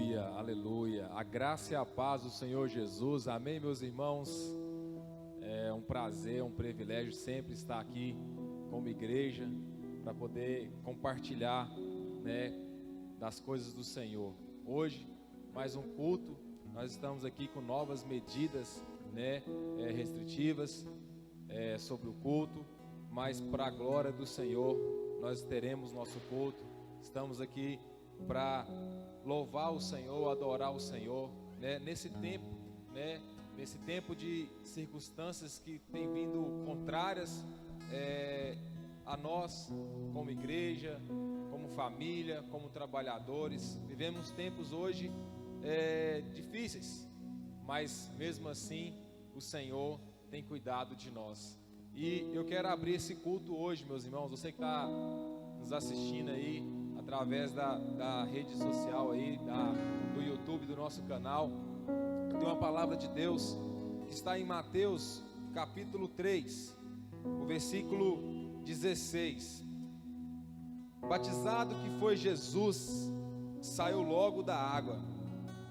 Aleluia, aleluia. A graça e a paz do Senhor Jesus. Amém, meus irmãos. É um prazer, um privilégio sempre estar aqui como igreja para poder compartilhar, das coisas do Senhor. Hoje, mais um culto. Nós estamos aqui com novas medidas, restritivas sobre o culto, mas para a glória do Senhor, nós teremos nosso culto. Estamos aqui para louvar o Senhor, adorar o Senhor, nesse tempo de circunstâncias que têm vindo contrárias a nós, como igreja, como família, como trabalhadores. Vivemos tempos hoje difíceis, mas mesmo assim o Senhor tem cuidado de nós. E eu quero abrir esse culto hoje, meus irmãos. Você que está nos assistindo aí através da rede social aí, do YouTube, do nosso canal, tem uma palavra de Deus que está em Mateus capítulo 3, o versículo 16. Batizado que foi Jesus, saiu logo da água,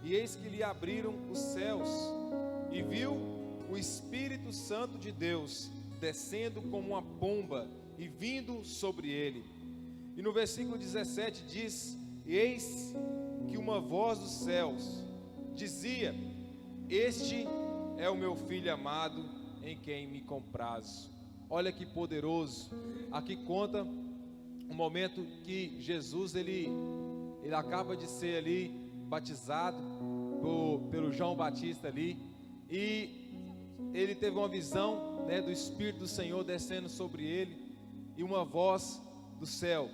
e eis que lhe abriram os céus, e viu o Espírito Santo de Deus descendo como uma pomba e vindo sobre ele. E no versículo 17 diz: eis que uma voz dos céus dizia: este é o meu filho amado, em quem me comprazo. Olha que poderoso. Aqui conta um momento que Jesus ele acaba de ser ali batizado pelo João Batista ali, e ele teve uma visão do Espírito do Senhor descendo sobre ele, e uma voz do céu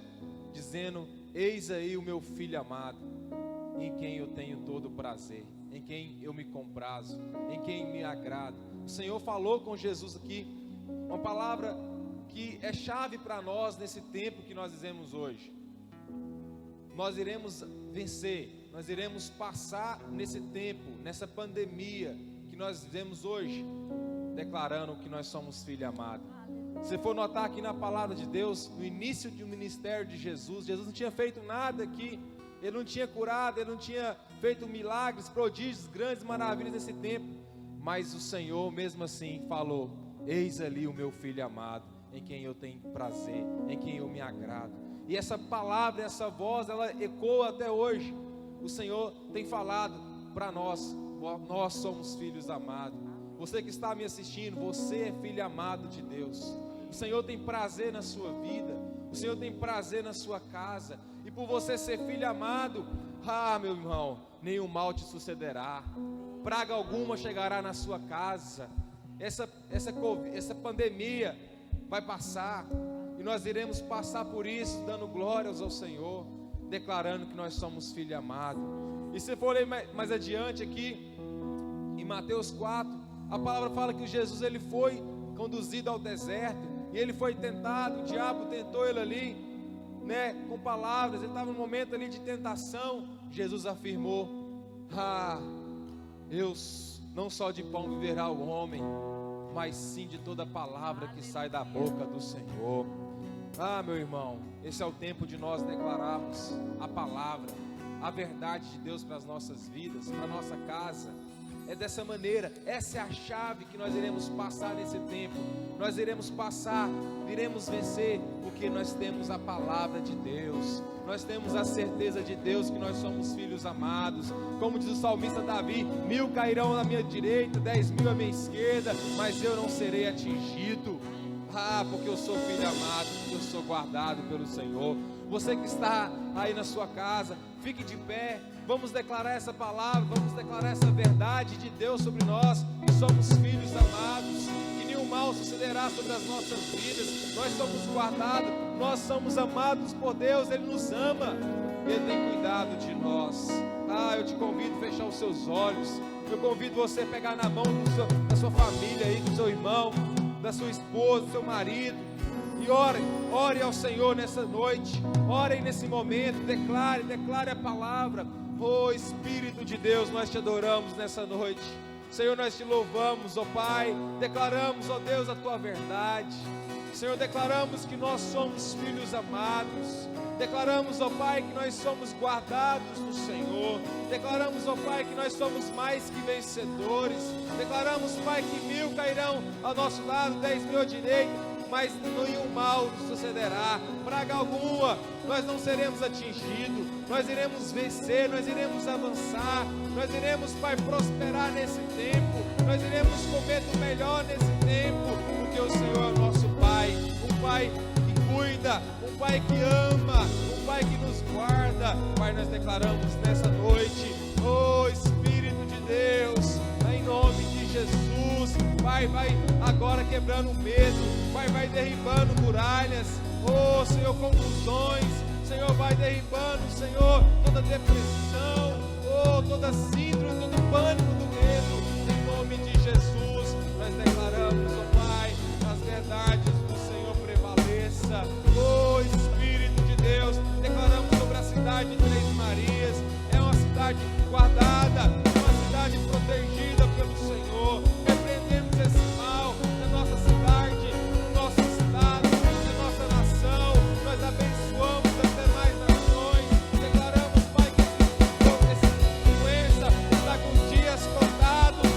dizendo: eis aí o meu filho amado, em quem eu tenho todo prazer, em quem eu me comprazo, em quem me agrado. O Senhor falou com Jesus aqui uma palavra que é chave para nós nesse tempo que nós vivemos hoje. Nós iremos vencer, nós iremos passar nesse tempo, nessa pandemia que nós vivemos hoje, declarando que nós somos filho amado. Se for notar aqui na palavra de Deus, no início do ministério de Jesus, Jesus não tinha feito nada aqui, ele não tinha curado, ele não tinha feito milagres, prodígios, grandes maravilhas nesse tempo, mas o Senhor mesmo assim falou: eis ali o meu filho amado, em quem eu tenho prazer, em quem eu me agrado. E essa palavra, essa voz, ela ecoa até hoje. O Senhor tem falado para nós: nós somos filhos amados. Você que está me assistindo, você é filho amado de Deus. O Senhor tem prazer na sua vida, o Senhor tem prazer na sua casa, e por você ser filho amado, meu irmão, nenhum mal te sucederá, praga alguma chegará na sua casa. Essa pandemia vai passar, e nós iremos passar por isso, dando glórias ao Senhor, declarando que nós somos filho amado. E se for ler mais adiante aqui, em Mateus 4, a palavra fala que Jesus ele foi conduzido ao deserto, e ele foi tentado, o diabo tentou ele ali, com palavras. Ele estava num momento ali de tentação. Jesus afirmou: eu não só de pão viverá o homem, mas sim de toda palavra que sai da boca do Senhor. Meu irmão, esse é o tempo de nós declararmos a palavra, a verdade de Deus para as nossas vidas, para a nossa casa. É dessa maneira, essa é a chave que nós iremos passar nesse tempo. Nós iremos passar, iremos vencer, porque nós temos a palavra de Deus, nós temos a certeza de Deus que nós somos filhos amados. Como diz o salmista Davi: 1000 cairão na minha direita, 10.000 à minha esquerda, mas eu não serei atingido. Porque eu sou filho amado, porque eu sou guardado pelo Senhor. Você que está aí na sua casa, fique de pé. Vamos declarar essa palavra, vamos declarar essa verdade de Deus sobre nós, que somos filhos amados, que nenhum mal sucederá sobre as nossas vidas. Nós somos guardados, nós somos amados por Deus, Ele nos ama, Ele tem cuidado de nós. Eu te convido a fechar os seus olhos, eu convido você a pegar na mão da sua família aí, do seu irmão, da sua esposa, do seu marido, e ore ao Senhor nessa noite, ore nesse momento, declare a palavra. Espírito de Deus, nós te adoramos nessa noite. Senhor, nós te louvamos, Pai, declaramos, Deus, a tua verdade. Senhor, declaramos que nós somos filhos amados. Declaramos, ó Pai, que nós somos guardados no Senhor. Declaramos, ó Pai, que nós somos mais que vencedores. Declaramos, Pai, que 1000 cairão ao nosso lado, 10.000 à direita, mas nenhum mal nos sucederá. Praga alguma, nós não seremos atingidos. Nós iremos vencer, nós iremos avançar. Nós iremos, Pai, prosperar nesse tempo. Nós iremos comer do melhor nesse tempo, porque o Senhor é o nosso Pai. Um Pai que cuida, um Pai que ama, um Pai que nos guarda. Pai, nós declaramos nessa noite, oh Espírito de Deus, em nome de Jesus, Pai, vai agora quebrando o medo, Pai, vai derribando muralhas, oh Senhor, confusões, Senhor, vai derribando, Senhor, toda depressão, oh, toda síndrome, todo pânico do medo, em nome de Jesus, nós declaramos, oh Pai, as verdades do Senhor prevaleça, oh Espírito de Deus, declaramos sobre a cidade de Três Marias, é uma cidade guardada, é uma cidade protegida pelo Senhor. Repreendemos esse mal na nossa cidade, no nosso estado, na nossa nação. Nós abençoamos as demais nações. Declaramos, Pai, que essa doença está com dias contados,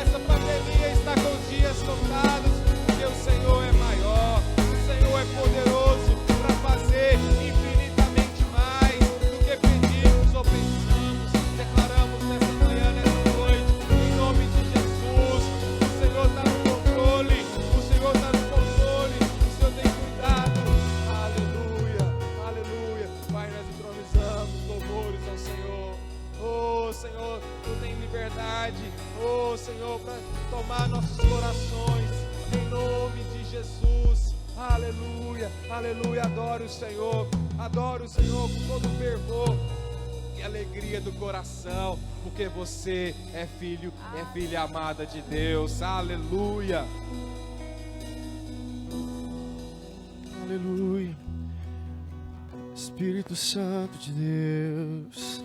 essa pandemia está com dias contados, porque o Senhor é maior, o Senhor é poderoso para fazer infinitamente mais do que pedimos ou pensamos. Declaramos nessa manhã, nessa noite, em nome de Jesus, o Senhor está no controle, o Senhor está no controle, o Senhor tem cuidado. Aleluia, aleluia. Pai, nós entronizamos louvores ao Senhor. Oh Senhor, Tu tem liberdade, oh Senhor, para tomar nossos corações, em nome de Jesus. Aleluia, aleluia. Adoro o Senhor com todo o fervor e alegria do coração, porque você é filho, é filha amada de Deus. Aleluia, Aleluia. Espírito Santo de Deus,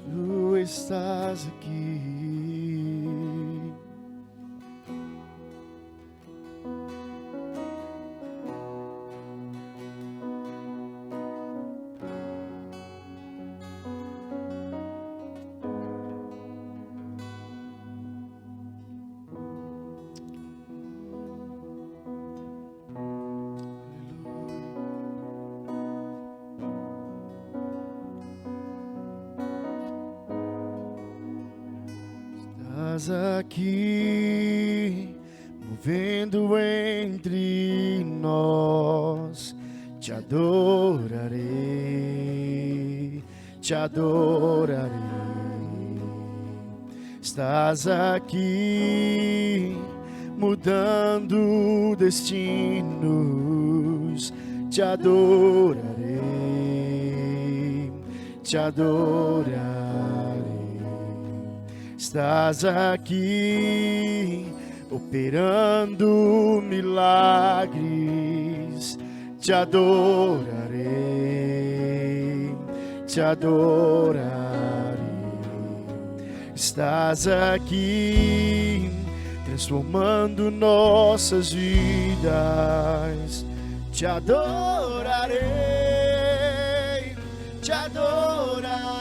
Tu estás aqui. Estás aqui, movendo entre nós, te adorarei, te adorarei. Estás aqui, mudando destinos, te adorarei, te adorarei. Estás aqui, operando milagres, te adorarei, te adorarei. Estás aqui, transformando nossas vidas, te adorarei, te adorarei.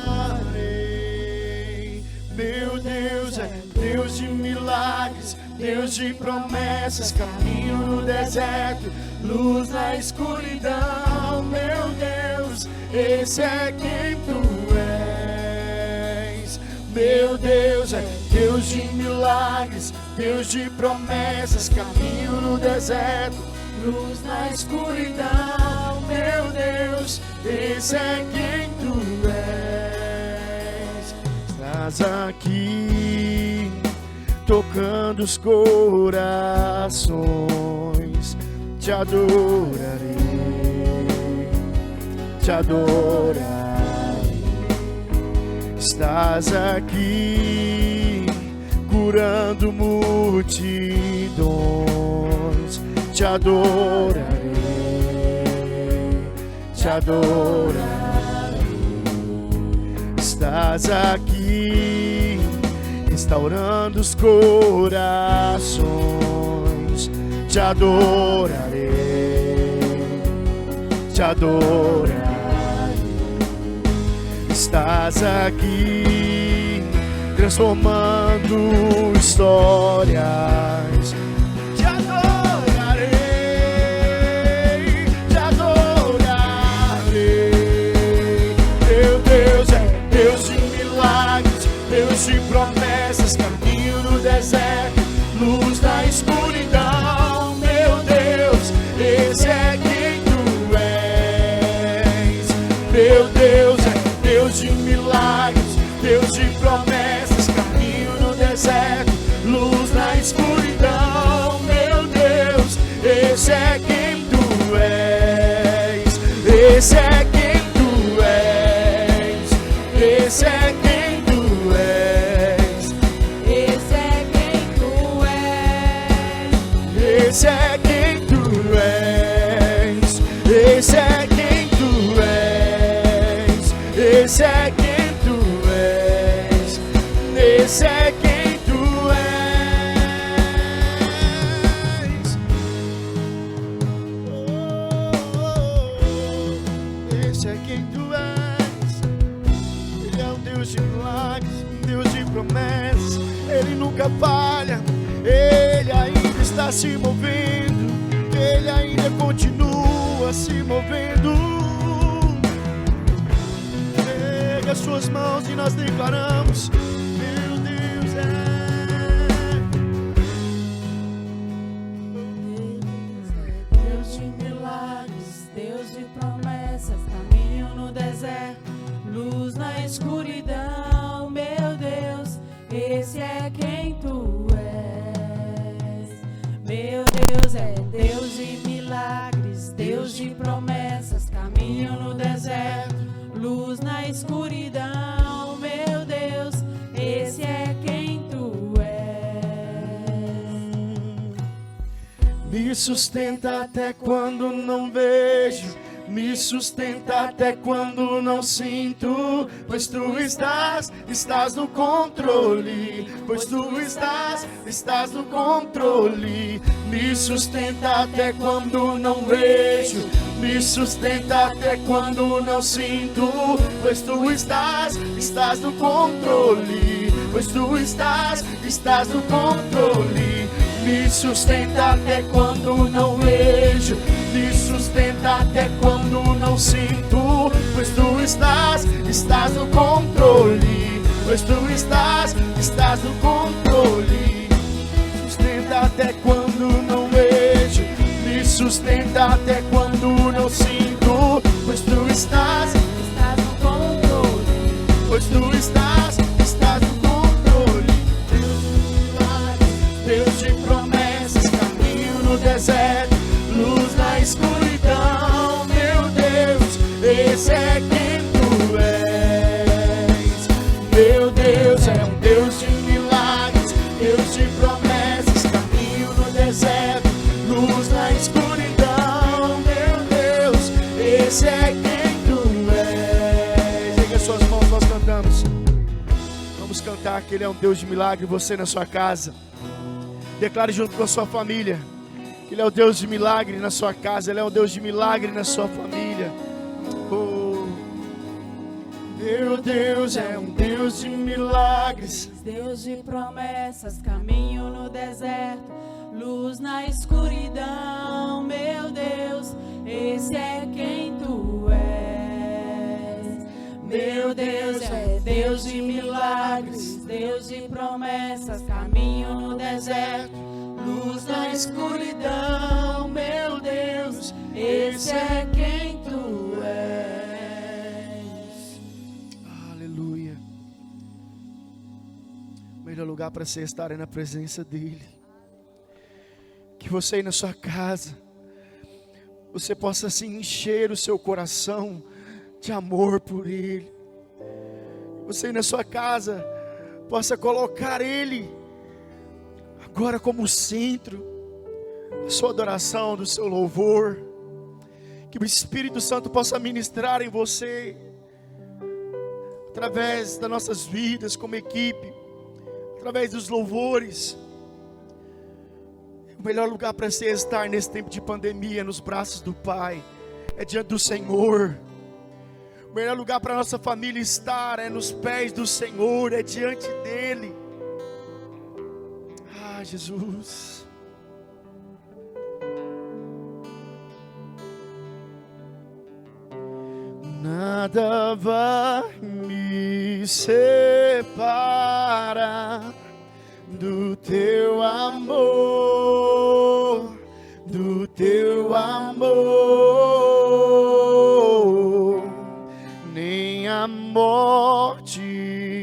Meu Deus é Deus de milagres, Deus de promessas, caminho no deserto, luz na escuridão. Meu Deus, esse é quem Tu és. Meu Deus é Deus de milagres, Deus de promessas, caminho no deserto, luz na escuridão. Meu Deus, esse é quem Tu és. Estás aqui, tocando os corações, te adorarei, te adorarei. Estás aqui, curando multidões, te adorarei, te adorarei. Estás aqui, restaurando os corações, Deus, te adorarei, te adorarei. Estás aqui transformando histórias. Te adorarei, te adorarei. Meu Deus é Deus de milagres, Deus de promessas, caminho no deserto, luz na escuridão. Meu Deus, esse é quem tu és. Meu Deus é Deus de milagres, Deus de promessas, caminho no deserto, luz na escuridão. Meu Deus, esse é quem tu és. Esse é quem tu és. Esse é quem tu és. Esse é quem tu és. Esse é quem tu és. Esse é quem tu és. Esse é quem tu és. Esse é quem tu és. Esse é quem tu és. Ele é um Deus de milagres, um Deus de promessas. Ele nunca falha. Ele ainda está se movendo. Ele ainda continua se movendo. Pega as suas mãos e nós declaramos: meu Deus é. Deus de milagres, Deus de promessas, caminho no deserto, luz na escuridão. Meu Deus, esse é quem tu és. Meu Deus é Deus de milagres, Deus de promessas, caminho no deserto, luz na escuridão. Meu Deus, esse é quem tu és. Me sustenta até quando não vejo, me sustenta até quando não sinto, pois tu estás no controle, pois tu estás no controle. Me sustenta até quando não vejo, me sustenta até quando não sinto, pois tu estás no controle, pois tu estás no controle. Me sustenta até quando não vejo, me sustenta até quando não sinto, pois tu estás no controle, pois tu estás no controle. Sustenta até quando não vejo, me sustenta até quando não sinto, pois tu estás no controle. pois tu estás no controle. Deus de promessas, caminho no deserto, luz na escuridão. Meu Deus, esse é quem tu és. Meu Deus é um Deus de milagres, Deus de promessas, caminho no deserto, luz na escuridão. Meu Deus, esse é quem tu és. Erga suas mãos, nós cantamos. Vamos cantar que Ele é um Deus de milagre. Você na sua casa, declare junto com a sua família que Ele é o Deus de milagre na sua casa. Ele é o Deus de milagre na sua família. Oh, meu Deus é um Deus de milagres, Deus de promessas, caminho no deserto, luz na escuridão. Meu Deus, esse é quem tu és. Meu Deus é Deus de milagres, Deus de promessas, caminho no deserto, luz na escuridão. Meu Deus, esse é quem tu és. aleluia. O melhor lugar para você estar é na presença dEle. Que você aí na sua casa, você possa assim encher o seu coração de amor por Ele. Você aí na sua casa possa colocar Ele agora como centro da sua adoração, do seu louvor. Que o Espírito Santo possa ministrar em você, através das nossas vidas como equipe, através dos louvores. O melhor lugar para você estar nesse tempo de pandemia, nos braços do Pai, é diante do Senhor. O melhor lugar para nossa família estar é nos pés do Senhor, é diante dEle. Ah, Jesus. Nada vai me separar do teu amor, do teu amor. Nem a morte,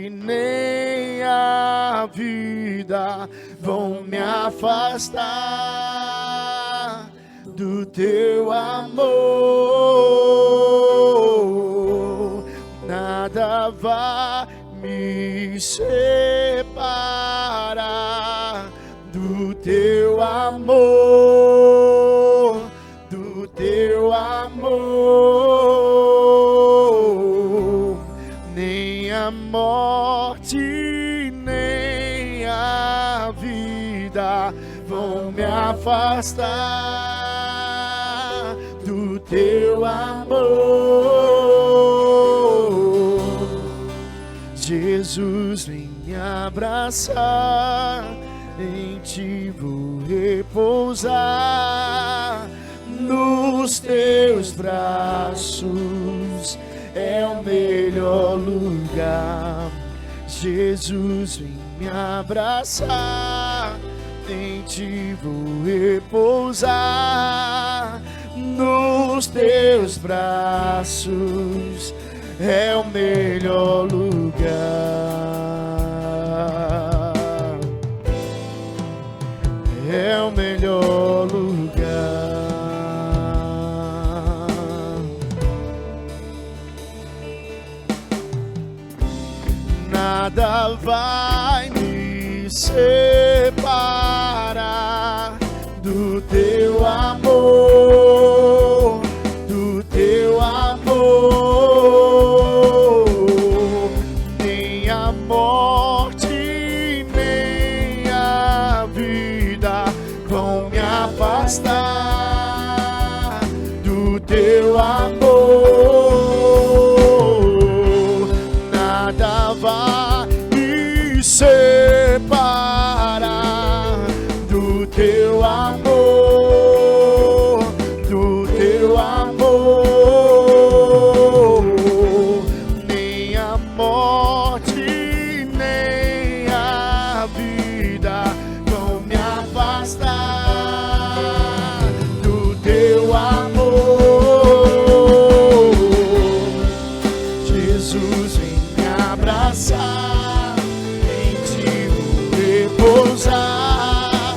nem a vida vão me afastar do teu amor. Nada vai me separar do teu amor, do teu amor. Nem a morte, nem a vida vão me afastar do teu amor. Jesus, vem me abraçar, em ti vou repousar, nos teus braços é o melhor lugar. Jesus, vem me abraçar, em ti vou repousar, nos teus braços é o melhor lugar. É o melhor lugar. Nada vai me separar do teu amor, do teu amor. Nem a morte, nem a vida vão me afastar do teu amor. Nada vai me separar do teu amor, do teu amor. Nem a morte, nem a vida vão me afastar do teu amor. Jesus, vem me abraçar, em ti vou repousar,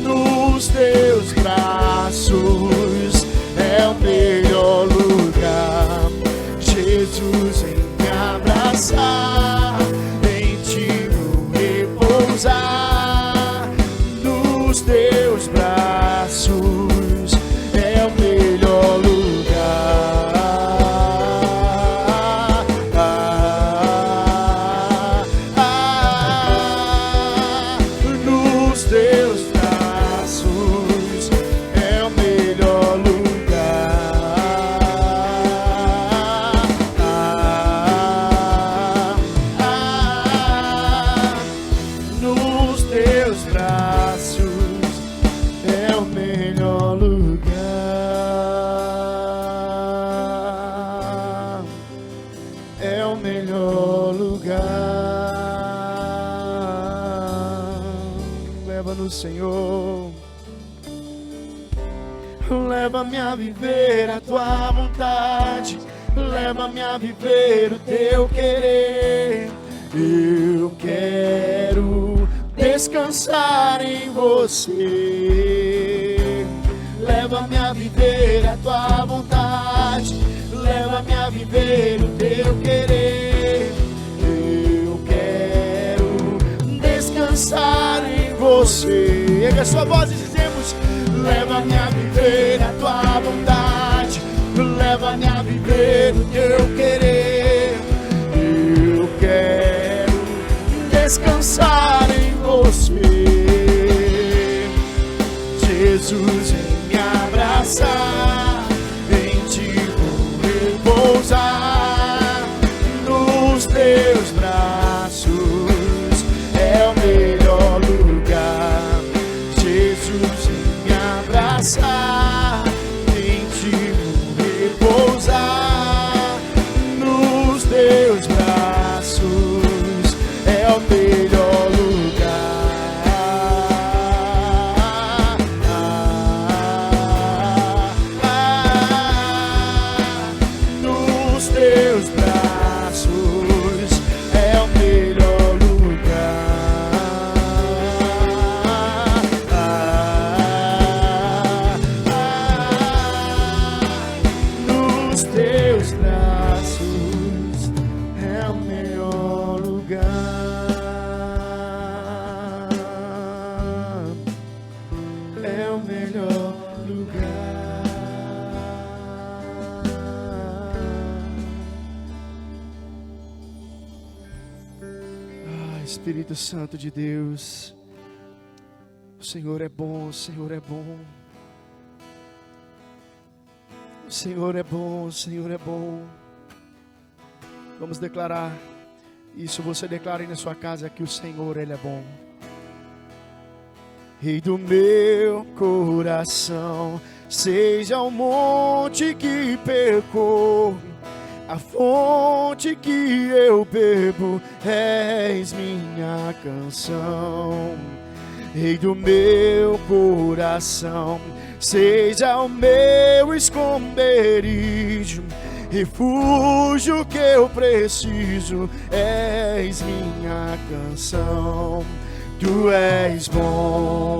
nos teus braços é o melhor lugar. Jesus, vem me abraçar, em ti vou repousar, nos teus braços é o melhor lugar. Nos teus braços é o melhor lugar. Nos teus braços é o melhor lugar. É o melhor lugar. Leva-nos, Senhor. Leva-me a viver a tua vontade, leva-me a viver o teu querer. Eu quero descansar em você. Leva-me a viver a tua vontade, leva-me a viver o teu querer. Eu quero descansar em você. Erga a sua voz e dizemos: leva-me a viver a tua vontade, leva-me a viver o teu querer. Eu quero descansar em você. Jesus vem me abraçar, em ti vou repousar, nos teus braços é o melhor lugar. Jesus vem me abraçar, em ti vou repousar, nos teus braços é o melhor lugar. Nos teus braços é o melhor lugar. Nos teus braços é o melhor lugar. É o melhor lugar. Ah, Espírito Santo de Deus, o Senhor é bom, o Senhor é bom. O Senhor é bom, o Senhor é bom. Vamos declarar isso. Você declara aí na sua casa que o Senhor, Ele é bom. Rei do meu coração, seja o monte que percorro, a fonte que eu bebo, és minha canção. Rei do meu coração, seja o meu esconderijo, refúgio que eu preciso, és minha canção. Tu és bom,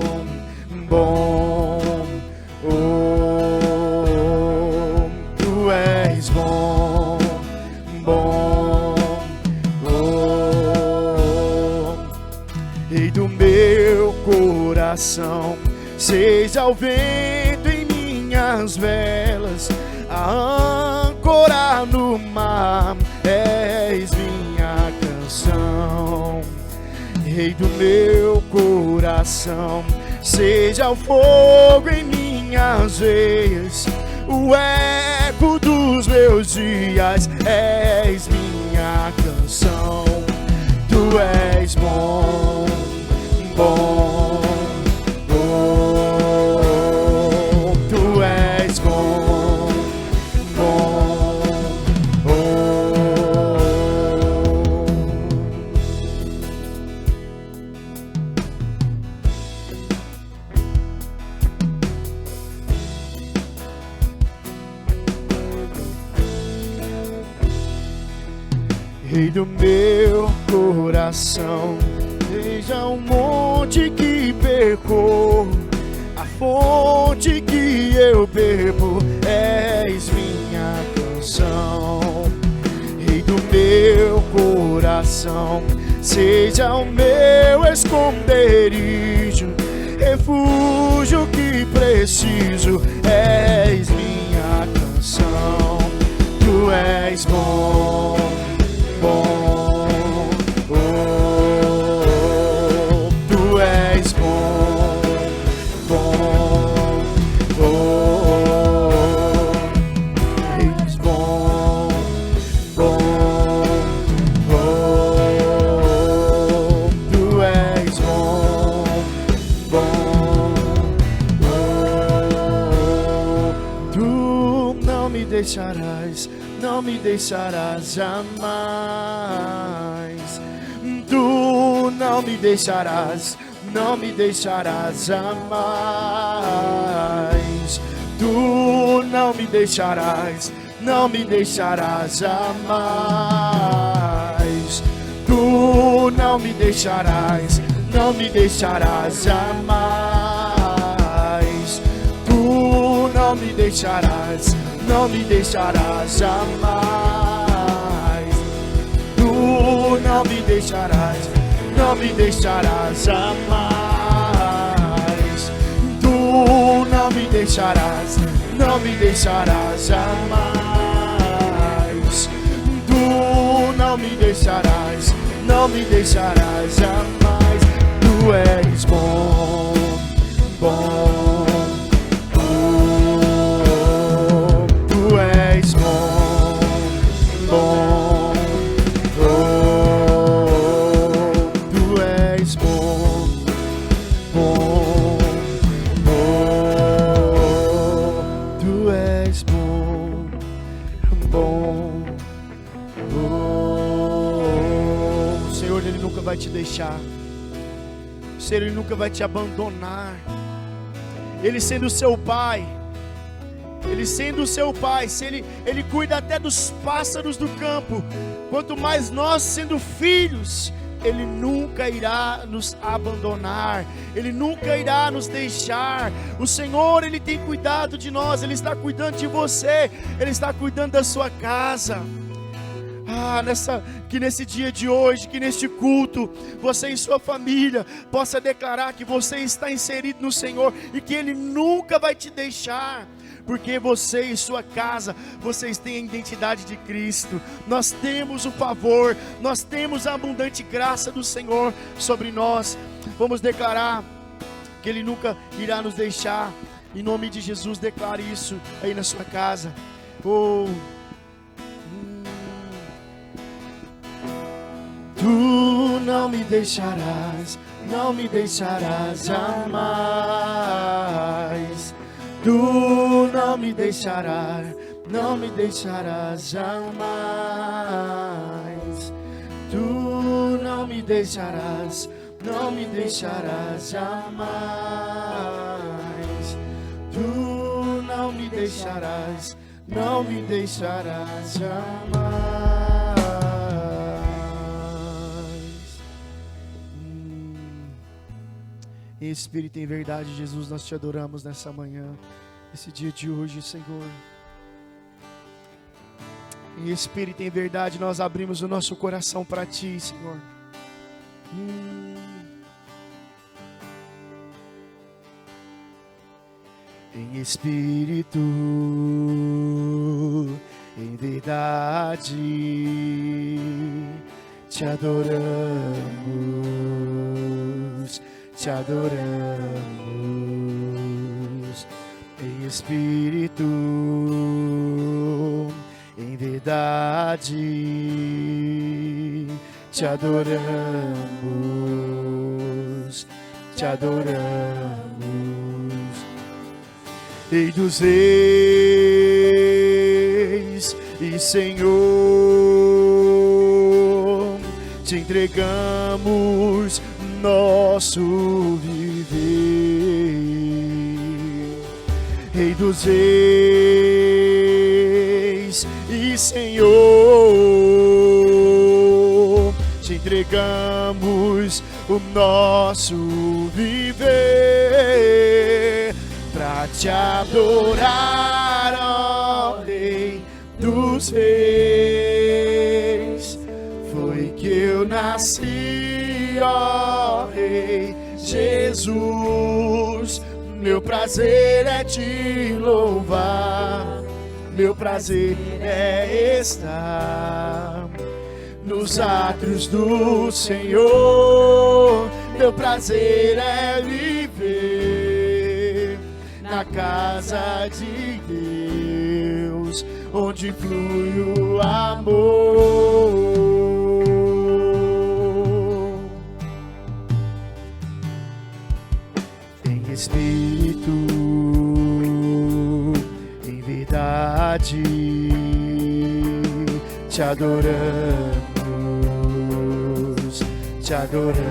bom, oh, tu és bom, bom, oh. Rei do meu coração, seja o vento em minhas velas, a âncora no mar, és minha canção. Rei do meu coração, seja o fogo em minhas veias, o eco dos meus dias, és minha canção. Tu és bom, bom, oh, tu és bom, bom, oh. Rei do meu coração, seja o monte que percorro, a fonte que eu bebo, és minha canção. Rei do meu coração, seja o meu esconderijo, refúgio que preciso, és minha canção. Tu és bom, bom, oh, tu és bom, bom, oh, és bom, bom, oh, tu és bom, bom, oh, tu não me deixarás, não me deixarás jamais. Tu não me deixarás, não me deixarás jamais. Tu não me deixarás, não me deixarás jamais. Tu não me deixarás, não me deixarás jamais. Tu não me deixarás, não me deixarás jamais. Tu não me deixarás, não me deixarás jamais. Tu não me deixarás, não me deixarás jamais. Tu não me deixarás, não me deixarás jamais. Tu és bom, bom, vai te deixar. O Senhor, Ele nunca vai te abandonar. Ele sendo seu Pai, Ele sendo o seu Pai, se Ele cuida até dos pássaros do campo, quanto mais nós sendo filhos, Ele nunca irá nos abandonar, Ele nunca irá nos deixar. O Senhor, Ele tem cuidado de nós, Ele está cuidando de você, Ele está cuidando da sua casa. Que nesse dia de hoje, que neste culto, você e sua família possa declarar que você está inserido no Senhor e que Ele nunca vai te deixar. Porque você e sua casa, vocês têm a identidade de Cristo. Nós temos o favor, nós temos a abundante graça do Senhor sobre nós. Vamos declarar que Ele nunca irá nos deixar. Em nome de Jesus, declare isso aí na sua casa. Tu não me deixarás, não me deixarás jamais. Tu não me deixarás, não me deixarás jamais. Tu não me deixarás, não me deixarás jamais. Tu não me deixarás, não me deixarás jamais. Em espírito e em verdade, Jesus, nós te adoramos nessa manhã, esse dia de hoje, Senhor. Em espírito e em verdade, nós abrimos o nosso coração para Ti, Senhor. Em espírito, em verdade, te adoramos, te adoramos. Em espírito, em verdade, te adoramos, te adoramos. Rei dos reis e Senhor, te entregamos nosso viver. Rei dos reis e Senhor, te entregamos o nosso viver pra te adorar, ó Rei dos reis. Foi que eu nasci, ó Rei Jesus. Meu prazer é te louvar, meu prazer é estar nos átrios do Senhor. Meu prazer é viver na casa de Deus, onde flui o amor. Em espírito, em verdade, te adoramos, te adoramos.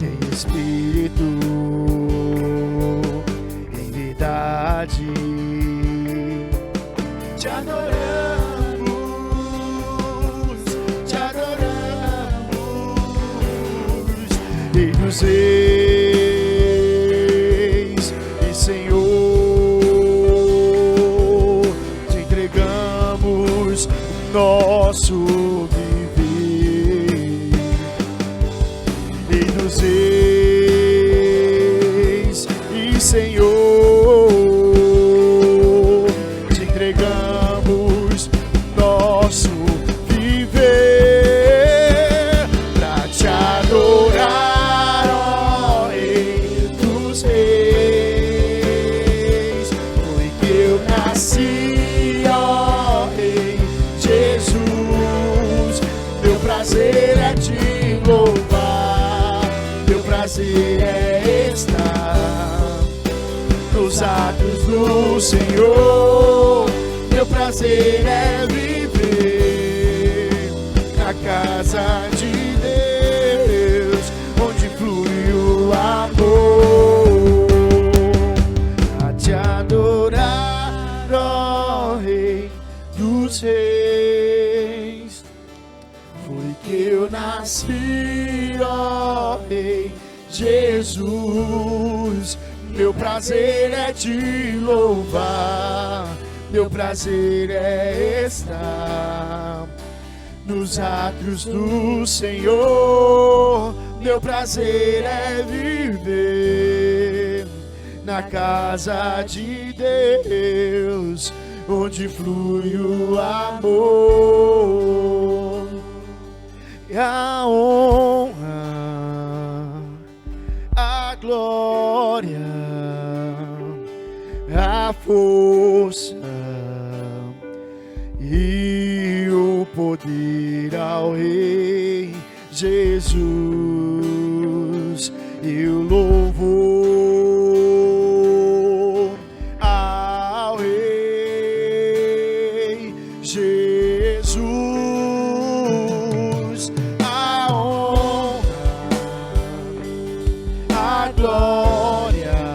Em espírito, em verdade, te adoramos, te adoramos. Rei dos reis e Senhor, te entregamos nosso viver. Rei dos reis e Senhor, te entregamos nosso viver pra te adorar, ó Rei dos reis. Foi que eu nasci, ó Rei Jesus. Meu prazer é te louvar, meu prazer é estar nos atos do Senhor. Meu prazer é viver na casa nasci, ó Rei Jesus. Meu prazer é te louvar, meu prazer é estar nos átrios do Senhor. Meu prazer é viver na casa de Deus, onde flui o amor e a honra, a glória, a força e o poder ao Rei Jesus, e o louvor ao Rei Jesus, a honra, a glória,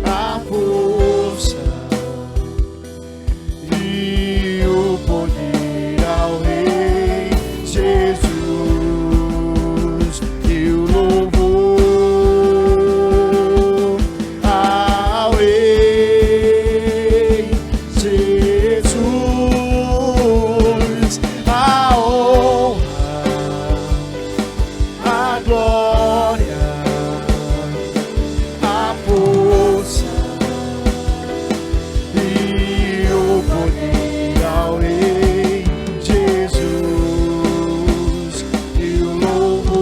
a força e o poder ao Rei Jesus, e o louvor ao Rei Jesus, a honra, a glória, a força e o poder ao Rei Jesus, e o louvor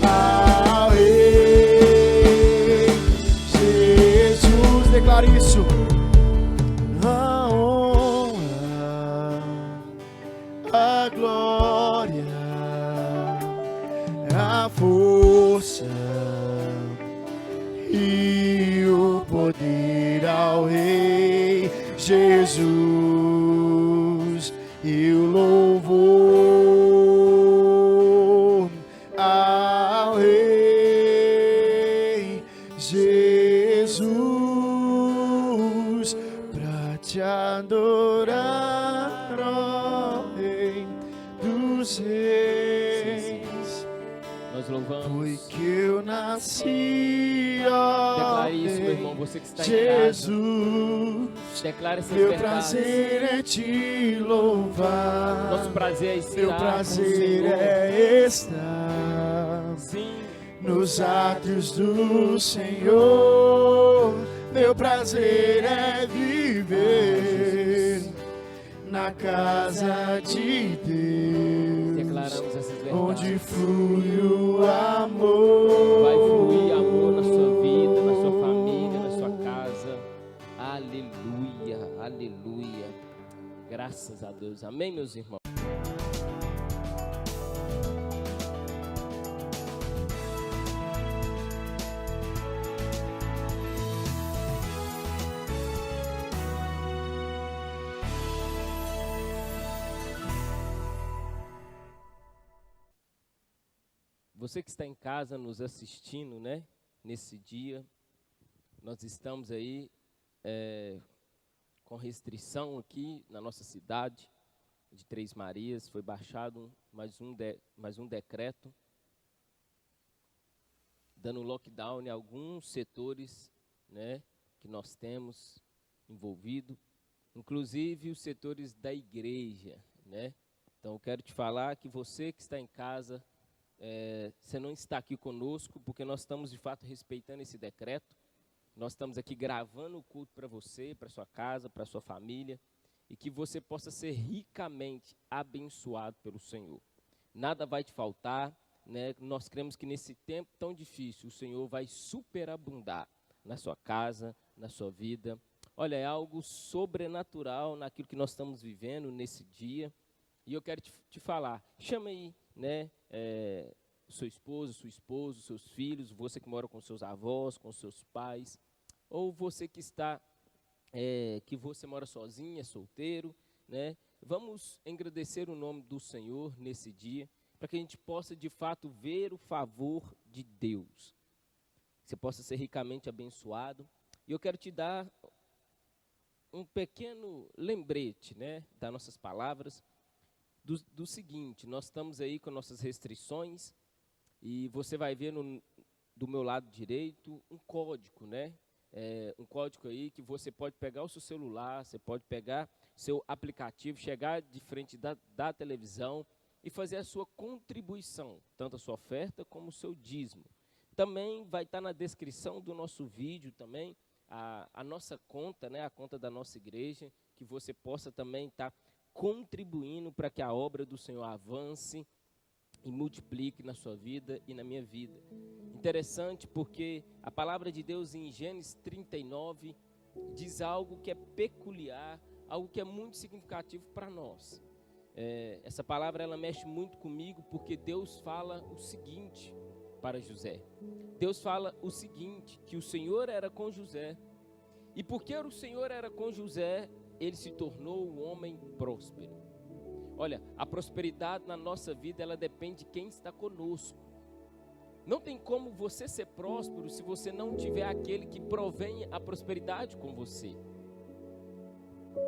ao Rei Jesus. Declare isso. A honra, a glória, a força e o poder ao Rei Jesus, e o louvor ao Rei Jesus, pra te adorar, ó Rei dos Reis. Nós louvamos. Foi que eu nasci, ó Declare isso, meu Rei irmão, você que está em Jesus. casa. Declare essas Meu verdades. prazer é te louvar, Nosso prazer é estar meu com o prazer Senhor. é estar Sim, nos átrios do Senhor. Meu prazer é viver na casa de Deus, declaramos essas verdades. onde flui o amor. Vai fluir amor na sua vida, na sua família, na sua casa. Aleluia, aleluia. Graças a Deus. Amém, meus irmãos. Você que está em casa nos assistindo, né? Nesse dia, nós estamos aí com restrição aqui na nossa cidade de Três Marias. Foi baixado mais um decreto dando lockdown em alguns setores, né? Que nós temos envolvido, inclusive os setores da igreja, né? Então eu quero te falar que você que está em casa, você não está aqui conosco, porque nós estamos de fato respeitando esse decreto. Nós estamos aqui gravando o culto para você, para sua casa, para sua família, e que você possa ser ricamente abençoado pelo Senhor. Nada vai te faltar, né? Nós cremos que nesse tempo tão difícil, o Senhor vai superabundar na sua casa, na sua vida. Olha, é algo sobrenatural naquilo que nós estamos vivendo nesse dia. E eu quero te falar, chama aí, né? Seu esposo, sua esposa, seus filhos, você que mora com seus avós, com seus pais, ou você que está, que você mora sozinho, é solteiro, né? Vamos engrandecer o nome do Senhor nesse dia, para que a gente possa de fato ver o favor de Deus, que você possa ser ricamente abençoado. E eu quero te dar um pequeno lembrete, né, das nossas palavras. do seguinte: nós estamos aí com nossas restrições e você vai ver do meu lado direito um código, né? Um código aí que você pode pegar o seu celular, você pode pegar seu aplicativo, chegar de frente da televisão e fazer a sua contribuição, tanto a sua oferta como o seu dízimo. Também vai estar na descrição do nosso vídeo também a nossa conta, né, a conta da nossa igreja, que você possa também estar contribuindo para que a obra do Senhor avance e multiplique na sua vida e na minha vida. Interessante porque a palavra de Deus em Gênesis 39 diz algo que é peculiar, algo que é muito significativo para nós. Essa palavra ela mexe muito comigo porque Deus fala o seguinte para José. Deus fala o seguinte, que o Senhor era com José. E porque o Senhor era com José, ele se tornou um homem próspero. Olha, a prosperidade na nossa vida, ela depende de quem está conosco. Não tem como você ser próspero se você não tiver aquele que provém a prosperidade com você.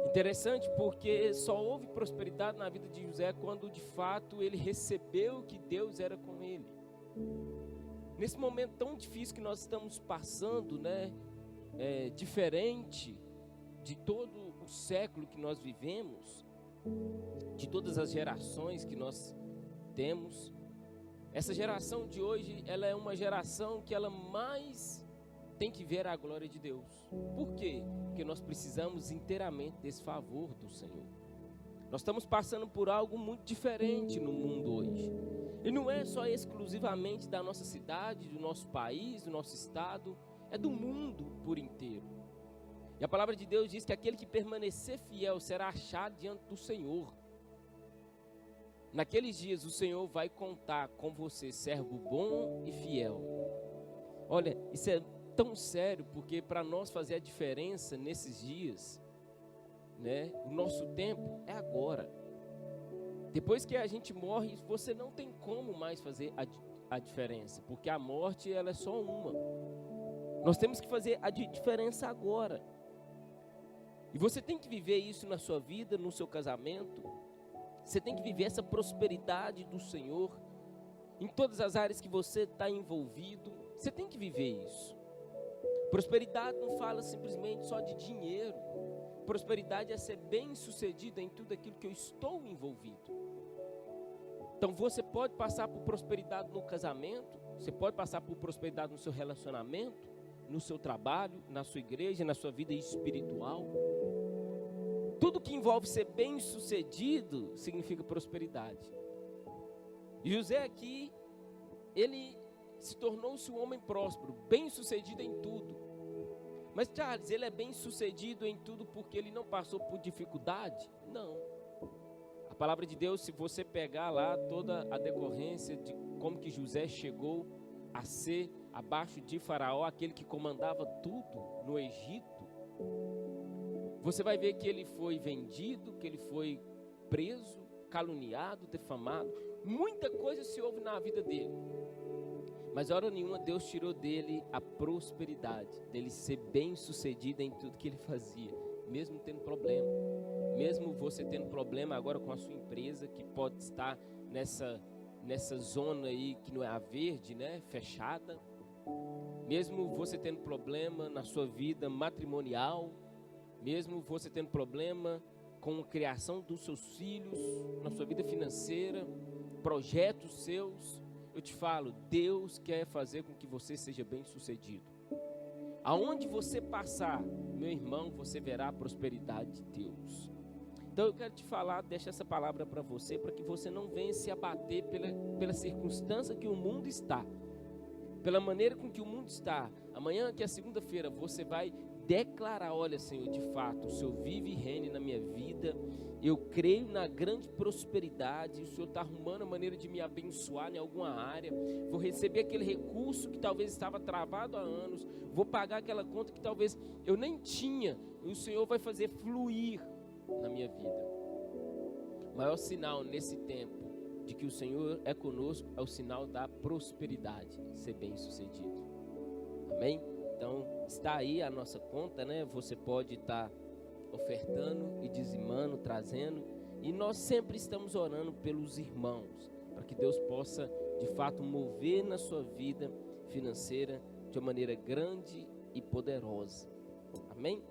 Interessante porque só houve prosperidade na vida de José quando de fato ele recebeu que Deus era com ele. Nesse momento tão difícil que nós estamos passando, né, diferente de todo o século que nós vivemos, de todas as gerações que nós temos, essa geração de hoje, ela é uma geração que ela mais tem que ver a glória de Deus. Por quê? Porque nós precisamos inteiramente desse favor do Senhor. Nós estamos passando por algo muito diferente no mundo hoje. E não é só exclusivamente da nossa cidade, do nosso país, do nosso estado, é do mundo por inteiro. E a palavra de Deus diz que aquele que permanecer fiel será achado diante do Senhor. Naqueles dias o Senhor vai contar com você, servo bom e fiel. Olha, isso é tão sério, porque para nós fazer a diferença nesses dias, né, o nosso tempo é agora. Depois que a gente morre, você não tem como mais fazer a diferença, porque a morte ela é só uma. Nós temos que fazer a diferença agora. E você tem que viver isso na sua vida, no seu casamento. Você tem que viver essa prosperidade do Senhor em todas as áreas que você está envolvido. Você tem que viver isso. Prosperidade não fala simplesmente só de dinheiro. Prosperidade é ser bem-sucedido em tudo aquilo que eu estou envolvido. Então você pode passar por prosperidade no casamento, você pode passar por prosperidade no seu relacionamento, no seu trabalho, na sua igreja, na sua vida espiritual. Tudo que envolve ser bem-sucedido significa prosperidade. E José aqui, ele se tornou-se um homem próspero, bem-sucedido em tudo. Mas Charles, ele é bem-sucedido em tudo porque ele não passou por dificuldade? Não. A palavra de Deus, se você pegar lá toda a decorrência de como que José chegou a ser abaixo de Faraó, aquele que comandava tudo no Egito, você vai ver que ele foi vendido, que ele foi preso, caluniado, defamado. Muita coisa se houve na vida dele. Mas hora nenhuma Deus tirou dele a prosperidade, dele ser bem sucedido em tudo que ele fazia, mesmo tendo problema. Mesmo você tendo problema agora com a sua empresa, que pode estar nessa zona aí que não é a verde, né, fechada. Mesmo você tendo problema na sua vida matrimonial, mesmo você tendo problema com a criação dos seus filhos, na sua vida financeira, projetos seus, eu te falo, Deus quer fazer com que você seja bem sucedido. Aonde você passar, meu irmão, você verá a prosperidade de Deus. Então eu quero te falar, deixa essa palavra para você, para que você não venha se abater pela circunstância que o mundo está, pela maneira com que o mundo está. Amanhã, que é segunda-feira, você vai declarar: olha, Senhor, de fato, o Senhor vive e reine na minha vida, eu creio na grande prosperidade, o Senhor está arrumando a maneira de me abençoar em alguma área, vou receber aquele recurso que talvez estava travado há anos, vou pagar aquela conta que talvez eu nem tinha, e o Senhor vai fazer fluir na minha vida. O maior sinal nesse tempo de que o Senhor é conosco é o sinal da prosperidade, ser bem sucedido. Amém? Então, está aí a nossa conta, né? Você pode estar ofertando e dizimando, trazendo, E nós sempre estamos orando pelos irmãos, para que Deus possa, de fato, mover na sua vida financeira de uma maneira grande e poderosa. Amém?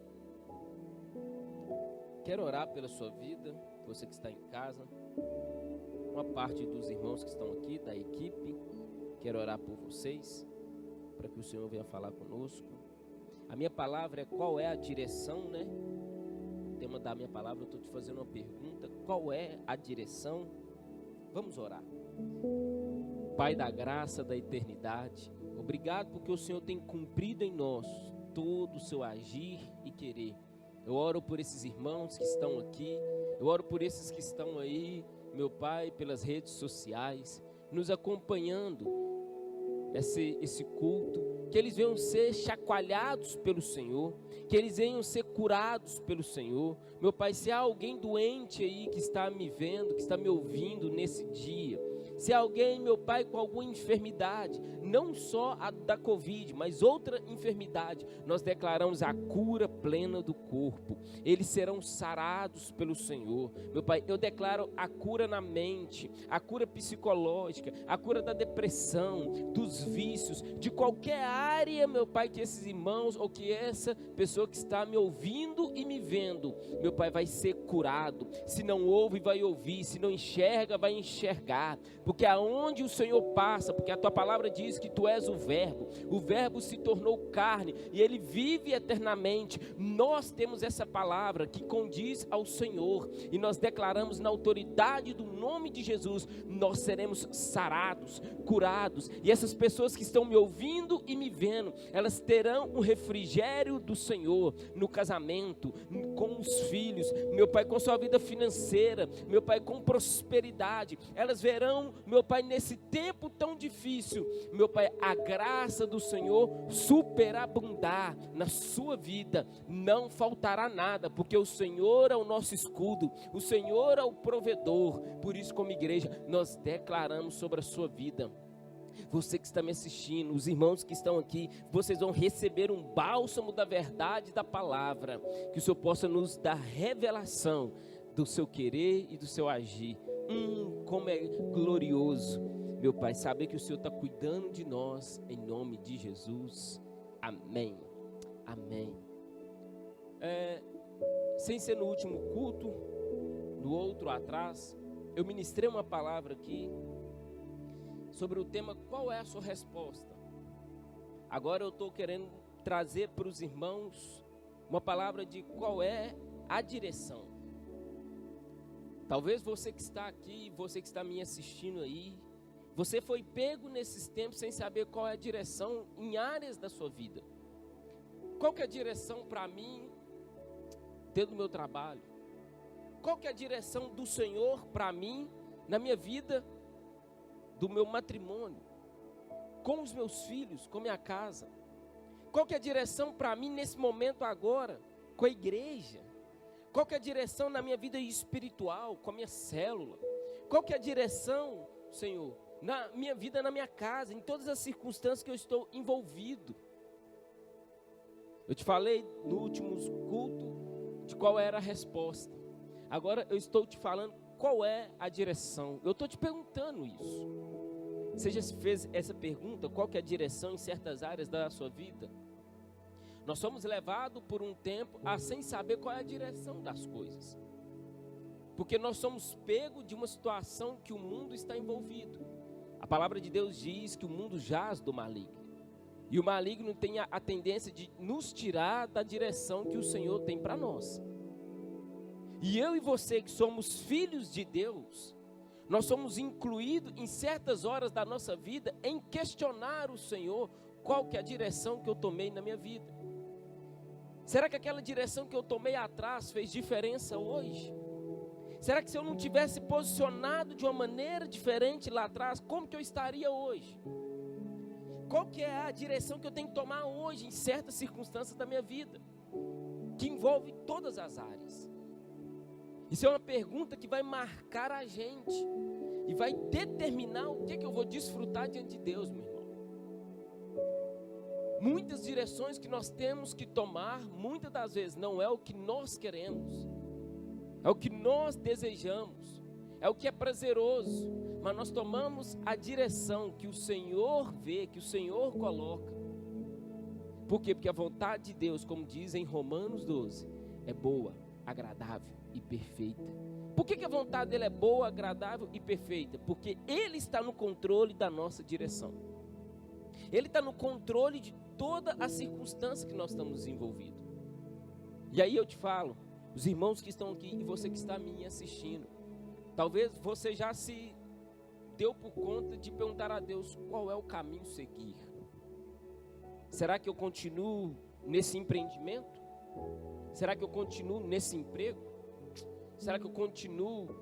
Quero orar pela sua vida, você que está em casa, uma parte dos irmãos que estão aqui, da equipe, quero orar por vocês, para que o Senhor venha falar conosco. A minha palavra é: qual é a direção, né? O tema da minha palavra, eu estou te fazendo uma pergunta: qual é a direção? Vamos orar. Pai da graça, da eternidade, obrigado porque o Senhor tem cumprido em nós todo o seu agir e querer. Eu oro por esses irmãos que estão aqui, eu oro por esses que estão aí, meu Pai, pelas redes sociais, nos acompanhando esse culto, que eles venham ser chacoalhados pelo Senhor, que eles venham ser curados pelo Senhor. Meu Pai, se há alguém doente aí que está me vendo, que está me ouvindo nesse dia, se há alguém, meu Pai, com alguma enfermidade, não só a da Covid, mas outra enfermidade, nós declaramos a cura plena do corpo. Eles serão sarados pelo Senhor. Meu Pai, eu declaro a cura na mente, a cura psicológica, a cura da depressão, dos vícios, de qualquer área, meu Pai, que esses irmãos ou que essa pessoa que está me ouvindo e me vendo, meu Pai, vai ser curado. Se não ouve, vai ouvir. Se não enxerga, vai enxergar. Porque aonde o Senhor passa, porque a tua palavra diz que tu és o Verbo se tornou carne e ele vive eternamente. Nós temos essa palavra que condiz ao Senhor e nós declaramos na autoridade do nome de Jesus, nós seremos sarados, curados, e essas pessoas que estão me ouvindo e me vendo, elas terão um refrigério do Senhor no casamento, com os filhos, meu Pai, com sua vida financeira, meu Pai, com prosperidade. Elas verão, meu Pai, nesse tempo tão difícil, meu Pai, a graça do Senhor superabundar na sua vida. Não faltará nada, porque o Senhor é o nosso escudo, o Senhor é o provedor. Por isso, como igreja, nós declaramos sobre a sua vida. Você que está me assistindo, os irmãos que estão aqui, vocês vão receber um bálsamo da verdade da palavra, que o Senhor possa nos dar revelação do seu querer e do seu agir. Como é glorioso, meu Pai, saber que o Senhor está cuidando de nós, em nome de Jesus. Amém. Amém. Sem ser no último culto, no outro atrás, eu ministrei uma palavra aqui sobre o tema: qual é a sua resposta? Agora eu estou querendo trazer para os irmãos uma palavra de qual é a direção. Talvez você que está aqui, você que está me assistindo aí, você foi pego nesses tempos sem saber qual é a direção em áreas da sua vida. Qual que é a direção para mim dentro do meu trabalho? Qual que é a direção do Senhor para mim na minha vida, do meu matrimônio, com os meus filhos, com minha casa? Qual que é a direção para mim nesse momento agora, com a igreja? Qual que é a direção na minha vida espiritual, com a minha célula? Qual que é a direção, Senhor, na minha vida, na minha casa, em todas as circunstâncias que eu estou envolvido? Eu te falei no último culto de qual era a resposta. Agora eu estou te falando qual é a direção. Eu estou te perguntando isso. Você já se fez essa pergunta? Qual que é a direção em certas áreas da sua vida? Nós somos levados por um tempo a sem saber qual é a direção das coisas. Porque nós somos pegos de uma situação que o mundo está envolvido. A palavra de Deus diz que o mundo jaz do maligno. E o maligno tem a tendência de nos tirar da direção que o Senhor tem para nós. E eu e você que somos filhos de Deus, nós somos incluídos em certas horas da nossa vida em questionar o Senhor, qual que é a direção que eu tomei na minha vida. Será que aquela direção que eu tomei atrás fez diferença hoje? Será que se eu não tivesse posicionado de uma maneira diferente lá atrás, como que eu estaria hoje? Qual que é a direção que eu tenho que tomar hoje em certas circunstâncias da minha vida, que envolve todas as áreas? Isso é uma pergunta que vai marcar a gente e vai determinar o que eu vou desfrutar diante de Deus, meu irmão. Muitas direções que nós temos que tomar, muitas das vezes não é o que nós queremos, é o que nós desejamos, é o que é prazeroso, mas nós tomamos a direção que o Senhor vê, que o Senhor coloca. Por quê? Porque a vontade de Deus, como diz em Romanos 12, é boa, agradável e perfeita. Por que a vontade dele é boa, agradável e perfeita? Porque ele está no controle da nossa direção. Ele está no controle de toda a circunstância que nós estamos envolvidos. E aí eu te falo, os irmãos que estão aqui e você que está me assistindo, talvez você já se deu por conta de perguntar a Deus qual é o caminho a seguir. Será que eu continuo nesse empreendimento? Será que eu continuo nesse emprego? Será que eu continuo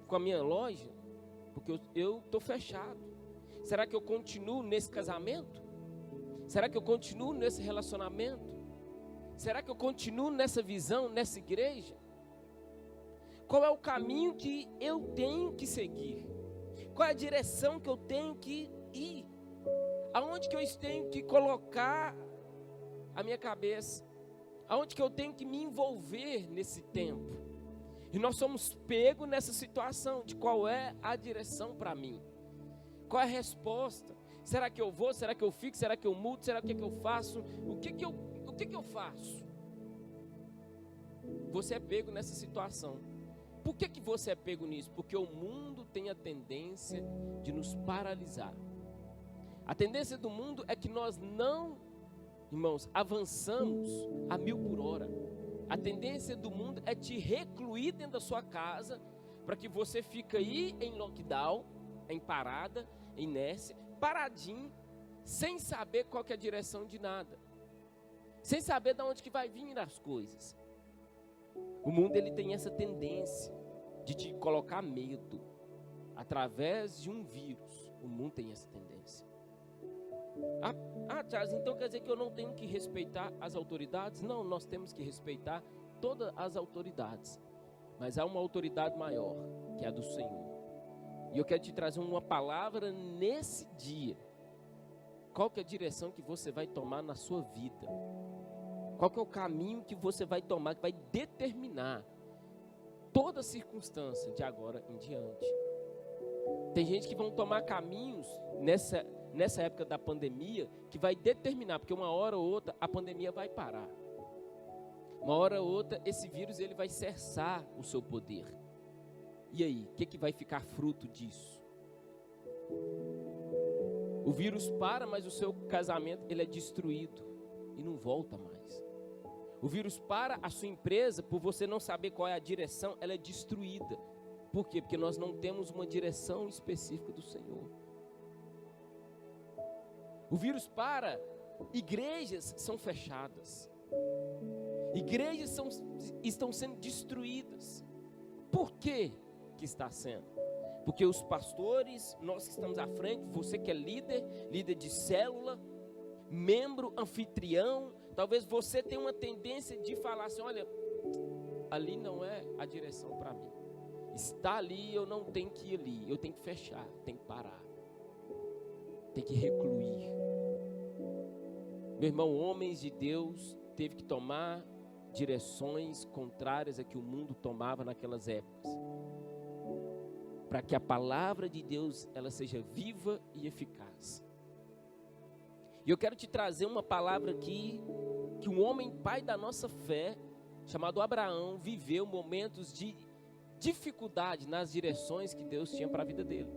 com a minha loja? Porque eu estou fechado. Será que eu continuo nesse casamento? Será que eu continuo nesse relacionamento? Será que eu continuo nessa visão, nessa igreja? Qual é o caminho que eu tenho que seguir? Qual é a direção que eu tenho que ir? Aonde que eu tenho que colocar a minha cabeça? Aonde que eu tenho que me envolver nesse tempo? E nós somos pegos nessa situação de qual é a direção para mim. Qual é a resposta? Será que eu vou? Será que eu fico? Será que eu mudo? Será que eu faço? O que eu faço? Você é pego nessa situação. Por que você é pego nisso? Porque o mundo tem a tendência de nos paralisar. A tendência do mundo é que nós não, irmãos, avançamos a 1000 por hora. A tendência do mundo é te recluir dentro da sua casa, para que você fique aí em lockdown, em parada, em inércia, paradinho, sem saber qual que é a direção de nada. Sem saber de onde que vai vir as coisas. O mundo ele tem essa tendência de te colocar medo. Através de um vírus, o mundo tem essa tendência. Charles, então quer dizer que eu não tenho que respeitar as autoridades? Não, nós temos que respeitar todas as autoridades. Mas há uma autoridade maior, que é a do Senhor. E eu quero te trazer uma palavra nesse dia. Qual que é a direção que você vai tomar na sua vida? Qual que é o caminho que você vai tomar, que vai determinar toda a circunstância de agora em diante? Tem gente que vão tomar caminhos nessa época da pandemia, que vai determinar, porque uma hora ou outra a pandemia vai parar. Uma hora ou outra esse vírus ele vai cessar o seu poder. E aí, o que vai ficar fruto disso? O vírus para, mas o seu casamento ele é destruído e não volta mais. O vírus para, a sua empresa, por você não saber qual é a direção, ela é destruída. Por quê? Porque nós não temos uma direção específica do Senhor. O vírus para, igrejas são fechadas. Igrejas estão sendo destruídas. Por quê que está sendo? Porque os pastores, nós que estamos à frente, você que é líder de célula, membro, anfitrião, talvez você tenha uma tendência de falar assim, olha, ali não é a direção para mim. Está ali, eu não tenho que ir ali, eu tenho que fechar, tenho que parar, tenho que recluir. Meu irmão, homens de Deus teve que tomar direções contrárias a que o mundo tomava naquelas épocas, para que a palavra de Deus ela seja viva e eficaz. E eu quero te trazer uma palavra aqui que um homem pai da nossa fé, chamado Abraão, viveu momentos de dificuldade nas direções que Deus tinha para a vida dele.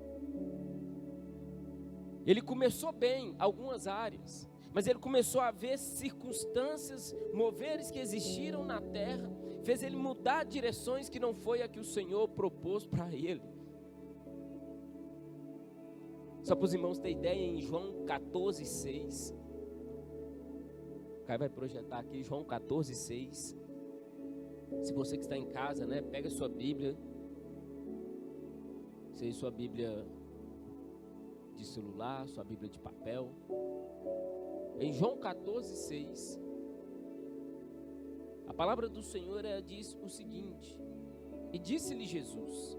Ele começou bem algumas áreas, mas ele começou a ver circunstâncias, moveres que existiram na terra, fez ele mudar direções que não foi a que o Senhor propôs para ele. Só para os irmãos terem ideia, em João 14:6, o Caio vai projetar aqui, João 14:6. Se você que está em casa, né, pega sua Bíblia, seja sua Bíblia de celular, sua Bíblia de papel. Em João 14:6, a palavra do Senhor diz o seguinte: e disse-lhe Jesus,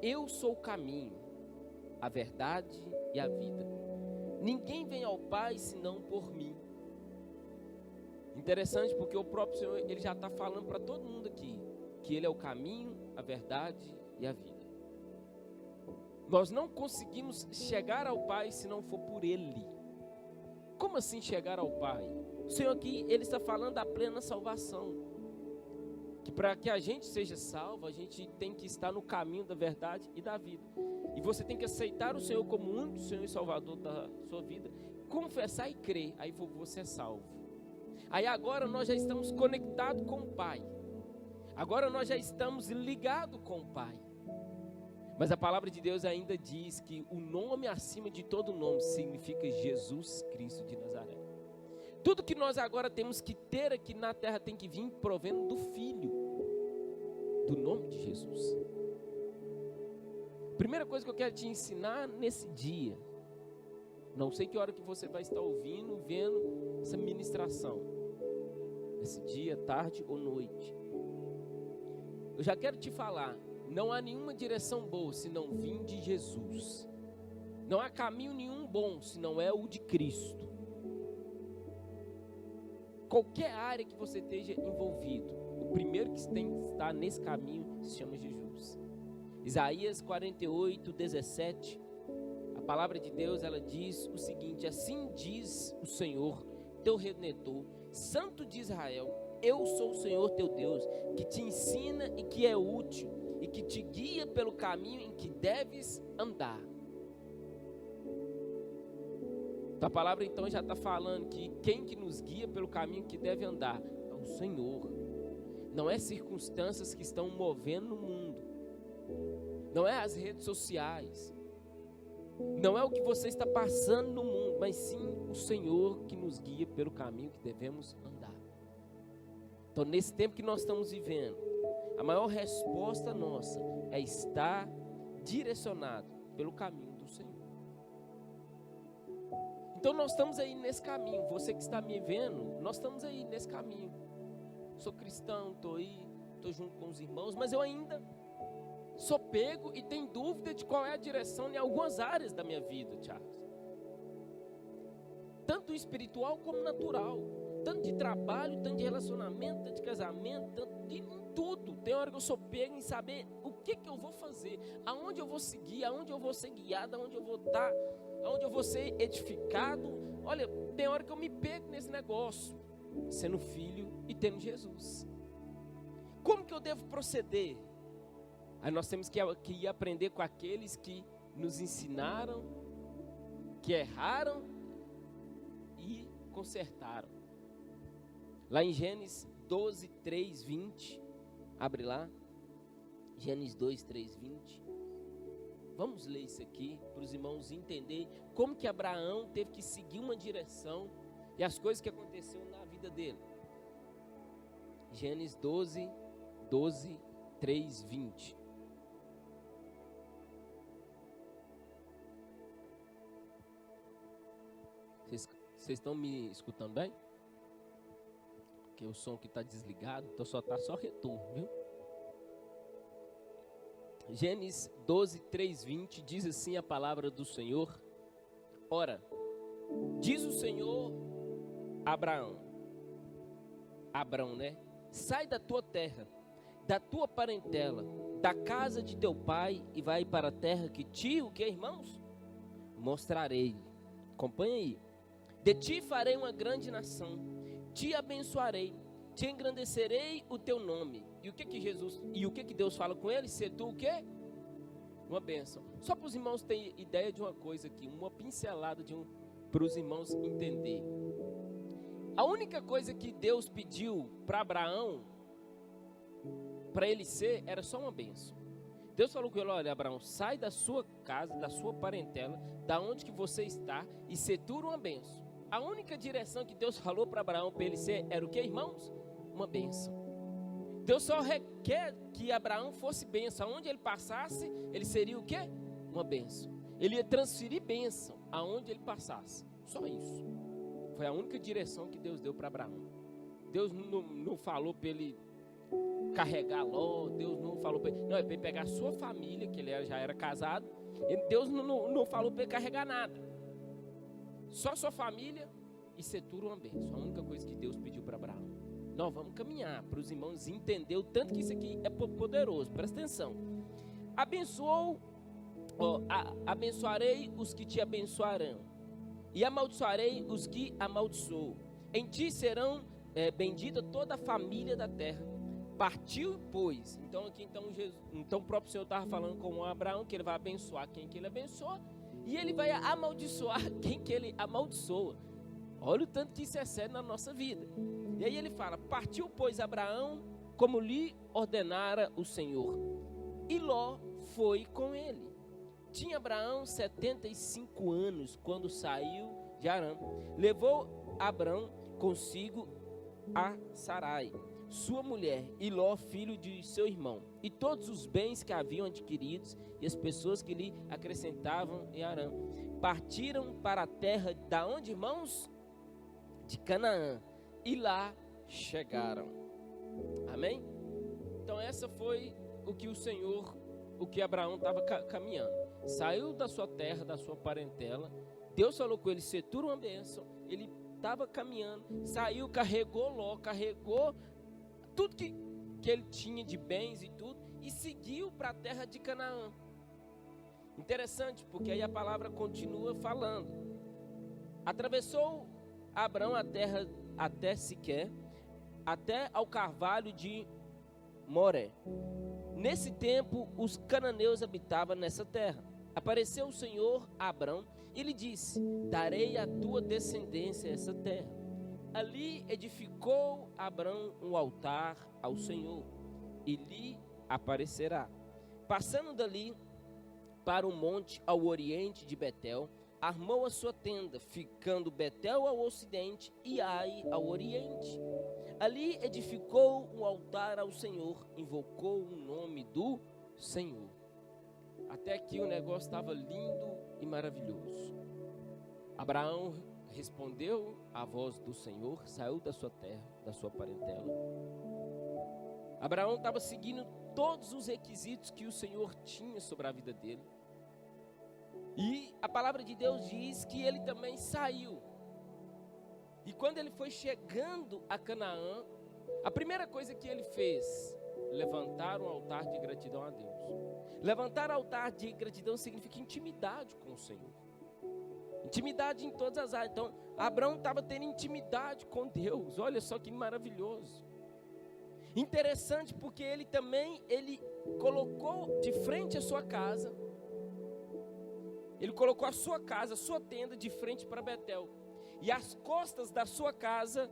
eu sou o caminho, a verdade e a vida. Ninguém vem ao Pai senão por mim. Interessante porque o próprio Senhor ele já está falando para todo mundo aqui que Ele é o caminho, a verdade e a vida. Nós não conseguimos chegar ao Pai se não for por Ele. Como assim chegar ao Pai? O Senhor aqui, Ele está falando da plena salvação. Que para que a gente seja salvo, a gente tem que estar no caminho da verdade e da vida. E você tem que aceitar o Senhor como o único Senhor e Salvador da sua vida, confessar e crer, aí você é salvo. Aí agora nós já estamos conectados com o Pai. Agora nós já estamos ligados com o Pai. Mas a palavra de Deus ainda diz que o nome acima de todo nome significa Jesus Cristo de Nazaré. Tudo que nós agora temos que ter aqui na terra tem que vir provendo do Filho, do nome de Jesus. Primeira coisa que eu quero te ensinar nesse dia, não sei que hora que você vai estar ouvindo, vendo essa ministração, nesse dia, tarde ou noite. Eu já quero te falar, não há nenhuma direção boa se não vir de Jesus. Não há caminho nenhum bom se não é o de Cristo. Qualquer área que você esteja envolvido, o primeiro que tem que estar nesse caminho se chama Jesus. Isaías 48, 17, a palavra de Deus, ela diz o seguinte: assim diz o Senhor, teu Redentor, Santo de Israel, eu sou o Senhor teu Deus, que te ensina e que é útil, e que te guia pelo caminho em que deves andar. A palavra então já está falando que quem que nos guia pelo caminho que deve andar é o Senhor. Não é circunstâncias que estão movendo no mundo. Não é as redes sociais. Não é o que você está passando no mundo, mas sim o Senhor que nos guia pelo caminho que devemos andar. Então, nesse tempo que nós estamos vivendo, a maior resposta nossa é estar direcionado pelo caminho do Senhor. Então nós estamos aí nesse caminho. Você que está me vendo, nós estamos aí nesse caminho. Sou cristão, estou aí, estou junto com os irmãos, mas eu ainda sou pego e tenho dúvida de qual é a direção em algumas áreas da minha vida, Charles. Tanto espiritual como natural. Tanto de trabalho, tanto de relacionamento, tanto de casamento, tanto de tudo. Tem hora que eu sou pego em saber o que eu vou fazer, aonde eu vou seguir, aonde eu vou ser guiado, aonde eu vou estar, aonde eu vou ser edificado. Olha, tem hora que eu me pego nesse negócio, sendo filho e tendo Jesus. Como que eu devo proceder? Aí nós temos que ir aprender com aqueles que nos ensinaram, que erraram e consertaram. Lá em Gênesis 12, 3, 20, abre lá, Gênesis 2, 3, 20. Vamos ler isso aqui para os irmãos entenderem como que Abraão teve que seguir uma direção e as coisas que aconteceram na vida dele. Gênesis 12, 3, 20. Vocês estão me escutando bem? Porque o som que está desligado, então só está só retorno, viu? Gênesis 12, 3, 20 diz assim a palavra do Senhor: ora, diz o Senhor a Abraão, né? Sai da tua terra, da tua parentela, da casa de teu pai e vai para a terra que te, o que, irmãos? Mostrarei. Acompanha aí. De ti farei uma grande nação, te abençoarei, te engrandecerei o teu nome. E o que Deus fala com ele? Ser tu o quê? Uma bênção. Só para os irmãos terem ideia de uma coisa aqui, uma pincelada para os irmãos entenderem. A única coisa que Deus pediu para Abraão, para ele ser, era só uma bênção. Deus falou com ele: olha, Abraão, sai da sua casa, da sua parentela, da onde que você está, e ser tu uma bênção. A única direção que Deus falou para Abraão para ele ser era o que, irmãos? Uma bênção. Deus só requer que Abraão fosse bênção. Aonde ele passasse, ele seria o quê? Uma bênção. Ele ia transferir bênção aonde ele passasse. Só isso. Foi a única direção que Deus deu para Abraão. Deus não falou para ele carregar Ló. Deus não falou para ele... Não, é para ele pegar a sua família, que ele já era casado. Deus não falou para ele carregar nada. Só sua família e ser tudo uma bênção. A única coisa que Deus pediu para Abraão. Nós vamos caminhar para os irmãos entender o tanto que isso aqui é poderoso. Presta atenção. Abençoarei os que te abençoarão, e amaldiçoarei os que amaldiçoam. Em ti serão bendita toda a família da terra. Partiu, pois. Então o próprio Senhor estava falando com Abraão que ele vai abençoar quem que ele abençoa, e ele vai amaldiçoar quem que ele amaldiçoa. Olha o tanto que isso é sério na nossa vida. E aí ele fala: partiu, pois, Abraão, como lhe ordenara o Senhor, e Ló foi com ele. Tinha Abraão 75 anos quando saiu de Harã. Levou Abraão consigo a Sarai, sua mulher, e Ló, filho de seu irmão, e todos os bens que haviam adquiridos, e as pessoas que lhe acrescentavam em Harã. Partiram para a terra da onde, irmãos? De Canaã, e lá chegaram. Amém? Então essa foi o que Abraão estava caminhando. Saiu da sua terra, da sua parentela. Deus falou com ele: setura uma bênção. Ele estava caminhando, saiu, carregou Ló, carregou tudo que ele tinha de bens e tudo, e seguiu para a terra de Canaã. Interessante, porque aí a palavra continua falando. Atravessou Abraão a terra até Siquém, até ao carvalho de Moré. Nesse tempo, os cananeus habitavam nessa terra. Apareceu o Senhor a Abraão e lhe disse: darei à tua descendência essa terra. Ali edificou Abraão um altar ao Senhor, e lhe aparecerá. Passando dali para o monte ao oriente de Betel, armou a sua tenda, ficando Betel ao ocidente e Ai ao oriente. Ali edificou um altar ao Senhor, invocou o nome do Senhor. Até aqui o negócio estava lindo e maravilhoso. Abraão respondeu à voz do Senhor, saiu da sua terra, da sua parentela. Abraão estava seguindo todos os requisitos que o Senhor tinha sobre a vida dele. E a palavra de Deus diz que ele também saiu. E quando ele foi chegando a Canaã, a primeira coisa que ele fez: levantar um altar de gratidão a Deus. Levantar altar de gratidão significa intimidade com o Senhor. Intimidade em todas as áreas. Então, Abraão estava tendo intimidade com Deus. Olha só que maravilhoso. Interessante, porque ele colocou de frente a sua casa. Ele colocou a sua casa, a sua tenda de frente para Betel. E as costas da sua casa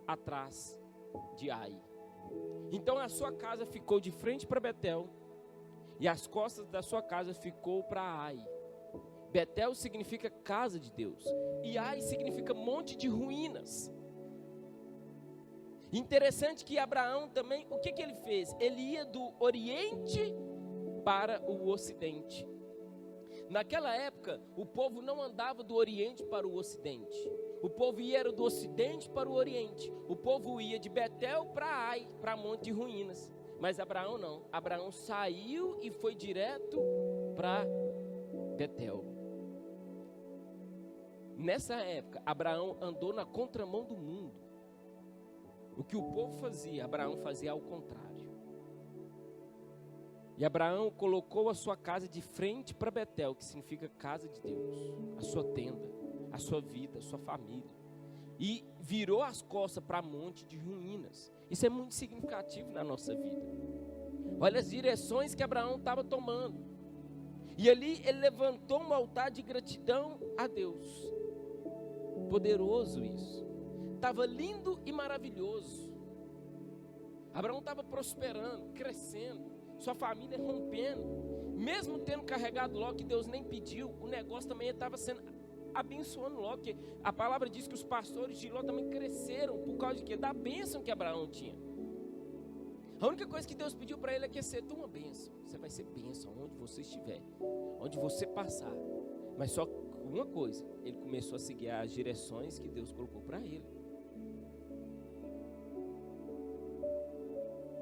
atrás de Ai. Então a sua casa ficou de frente para Betel. E as costas da sua casa ficou para Ai. Betel significa casa de Deus. E Ai significa monte de ruínas. Interessante que Abraão também, o que ele fez? Ele ia do oriente para o ocidente. Naquela época, o povo não andava do oriente para o ocidente. O povo ia do ocidente para o oriente. O povo ia de Betel para Ai, para monte de ruínas. Mas Abraão não. Abraão saiu e foi direto para Betel. Nessa época, Abraão andou na contramão do mundo. O que o povo fazia, Abraão fazia ao contrário. E Abraão colocou a sua casa de frente para Betel, que significa casa de Deus, a sua tenda, a sua vida, a sua família. E virou as costas para monte de ruínas. Isso é muito significativo na nossa vida. Olha as direções que Abraão estava tomando. E ali ele levantou um altar de gratidão a Deus. Poderoso isso. Estava lindo e maravilhoso. Abraão estava prosperando, crescendo. Sua família rompendo. Mesmo tendo carregado Ló, que Deus nem pediu, o negócio também estava sendo abençoando Ló. Que a palavra diz que os pastores de Ló também cresceram. Por causa de quê? Da bênção que Abraão tinha. A única coisa que Deus pediu para ele é que você seja uma bênção. Você vai ser bênção onde você estiver, onde você passar. Mas só uma coisa, ele começou a seguir as direções que Deus colocou para ele.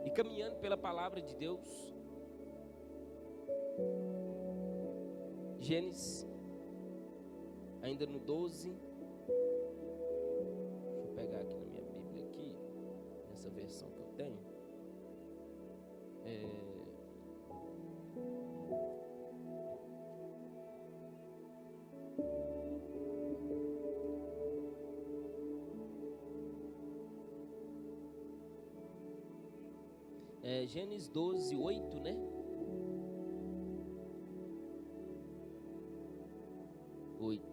E caminhando pela palavra de Deus, Gênesis, ainda no 12, deixa eu pegar aqui na minha Bíblia aqui, nessa versão que eu tenho. Gênesis 12, 8, né? 8.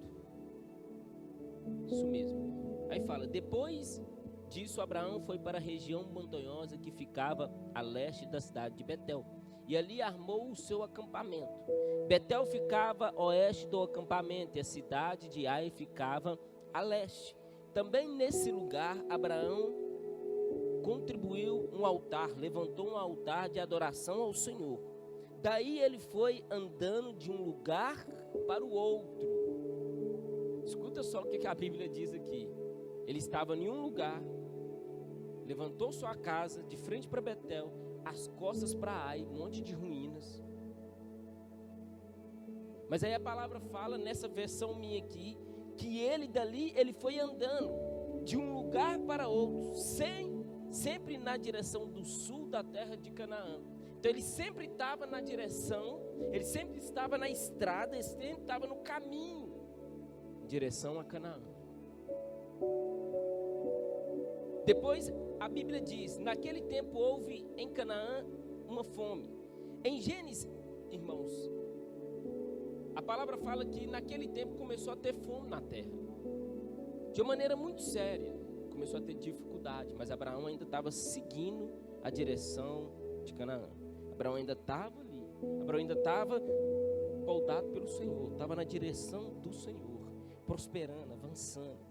Isso mesmo. Aí fala: depois disso, Abraão foi para a região montanhosa que ficava a leste da cidade de Betel, e ali armou o seu acampamento. Betel ficava a oeste do acampamento, e a cidade de Ai ficava a leste. Também nesse lugar, Abraão contribuiu um altar, levantou um altar de adoração ao Senhor. Daí ele foi andando de um lugar para o outro. Escuta só o que a Bíblia diz aqui. Ele estava em um lugar, levantou sua casa de frente para Betel, as costas para Ai, um monte de ruínas. Mas aí a palavra fala, nessa versão minha aqui, que ele dali, ele foi andando de um lugar para outro, sempre na direção do sul da terra de Canaã. Então ele sempre estava na direção, ele sempre estava na estrada, ele sempre estava no caminho em direção a Canaã. Depois a Bíblia diz: naquele tempo houve em Canaã uma fome. Em Gênesis, irmãos, a palavra fala que naquele tempo começou a ter fome na terra, de uma maneira muito séria. Começou a ter dificuldade, mas Abraão ainda estava seguindo a direção de Canaã. Abraão ainda estava ali, Abraão ainda estava moldado pelo Senhor, estava na direção do Senhor, prosperando, avançando.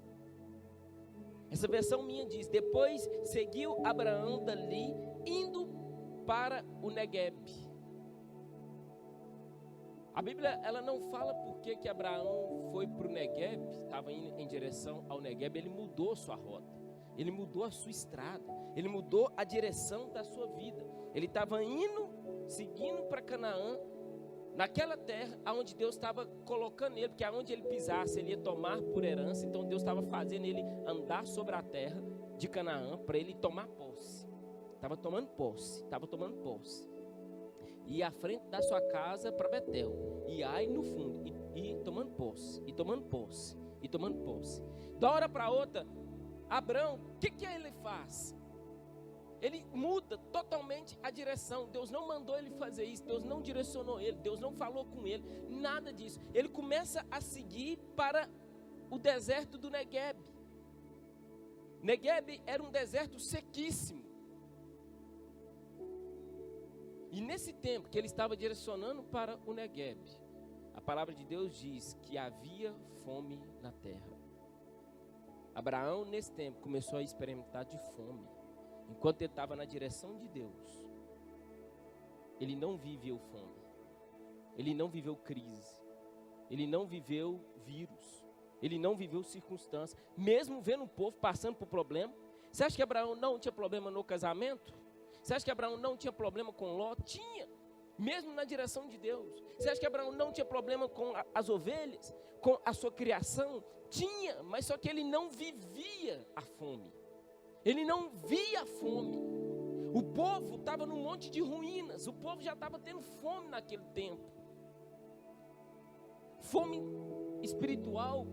Essa versão minha diz: depois seguiu Abraão dali, indo para o Negueb. A Bíblia, ela não fala por que Abraão foi para o Negueb, estava indo em direção ao Negueb. Ele mudou sua rota, ele mudou a sua estrada, ele mudou a direção da sua vida. Ele estava indo, seguindo para Canaã, naquela terra onde Deus estava colocando ele, porque aonde ele pisasse, ele ia tomar por herança. Então Deus estava fazendo ele andar sobre a terra de Canaã, para ele tomar posse. Estava tomando posse. E à frente da sua casa para Betel, e aí no fundo, e tomando posse. Da hora para outra, Abraão, o que ele faz? Ele muda totalmente a direção. Deus não mandou ele fazer isso, Deus não direcionou ele, Deus não falou com ele, nada disso. Ele começa a seguir para o deserto do Negueb. Negueb era um deserto sequíssimo. E nesse tempo que ele estava direcionando para o Negueb, a palavra de Deus diz que havia fome na terra. Abraão, nesse tempo, começou a experimentar de fome. Enquanto ele estava na direção de Deus, ele não viveu fome, ele não viveu crise, ele não viveu vírus, ele não viveu circunstância, mesmo vendo o povo passando por problema. Você acha que Abraão não tinha problema no casamento? Você acha que Abraão não tinha problema com Ló? Tinha, mesmo na direção de Deus. Você acha que Abraão não tinha problema com as ovelhas, com a sua criação? Tinha, mas só que ele não vivia a fome. Ele não via a fome. O povo estava num monte de ruínas. O povo já estava tendo fome naquele tempo. Fome espiritual,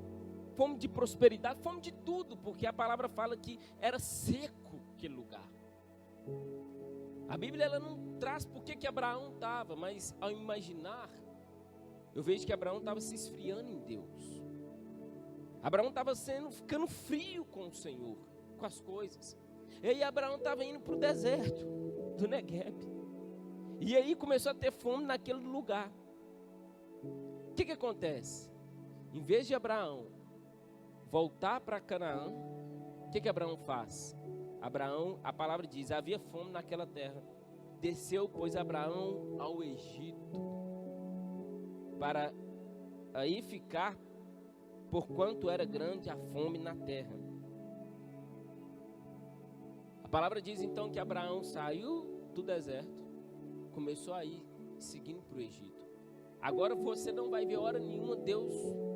fome de prosperidade, fome de tudo, porque a palavra fala que era seco aquele lugar. A Bíblia, ela não traz por que Abraão estava, mas ao imaginar, eu vejo que Abraão estava se esfriando em Deus. Abraão estava ficando frio com o Senhor, com as coisas. E aí Abraão estava indo para o deserto do Negueb. E aí começou a ter fome naquele lugar. O que acontece? Em vez de Abraão voltar para Canaã, o que Abraão faz? Abraão, a palavra diz, havia fome naquela terra. Desceu, pois, Abraão ao Egito, para aí ficar, porquanto era grande a fome na terra. A palavra diz então que Abraão saiu do deserto, começou a ir seguindo para o Egito. Agora você não vai ver hora nenhuma Deus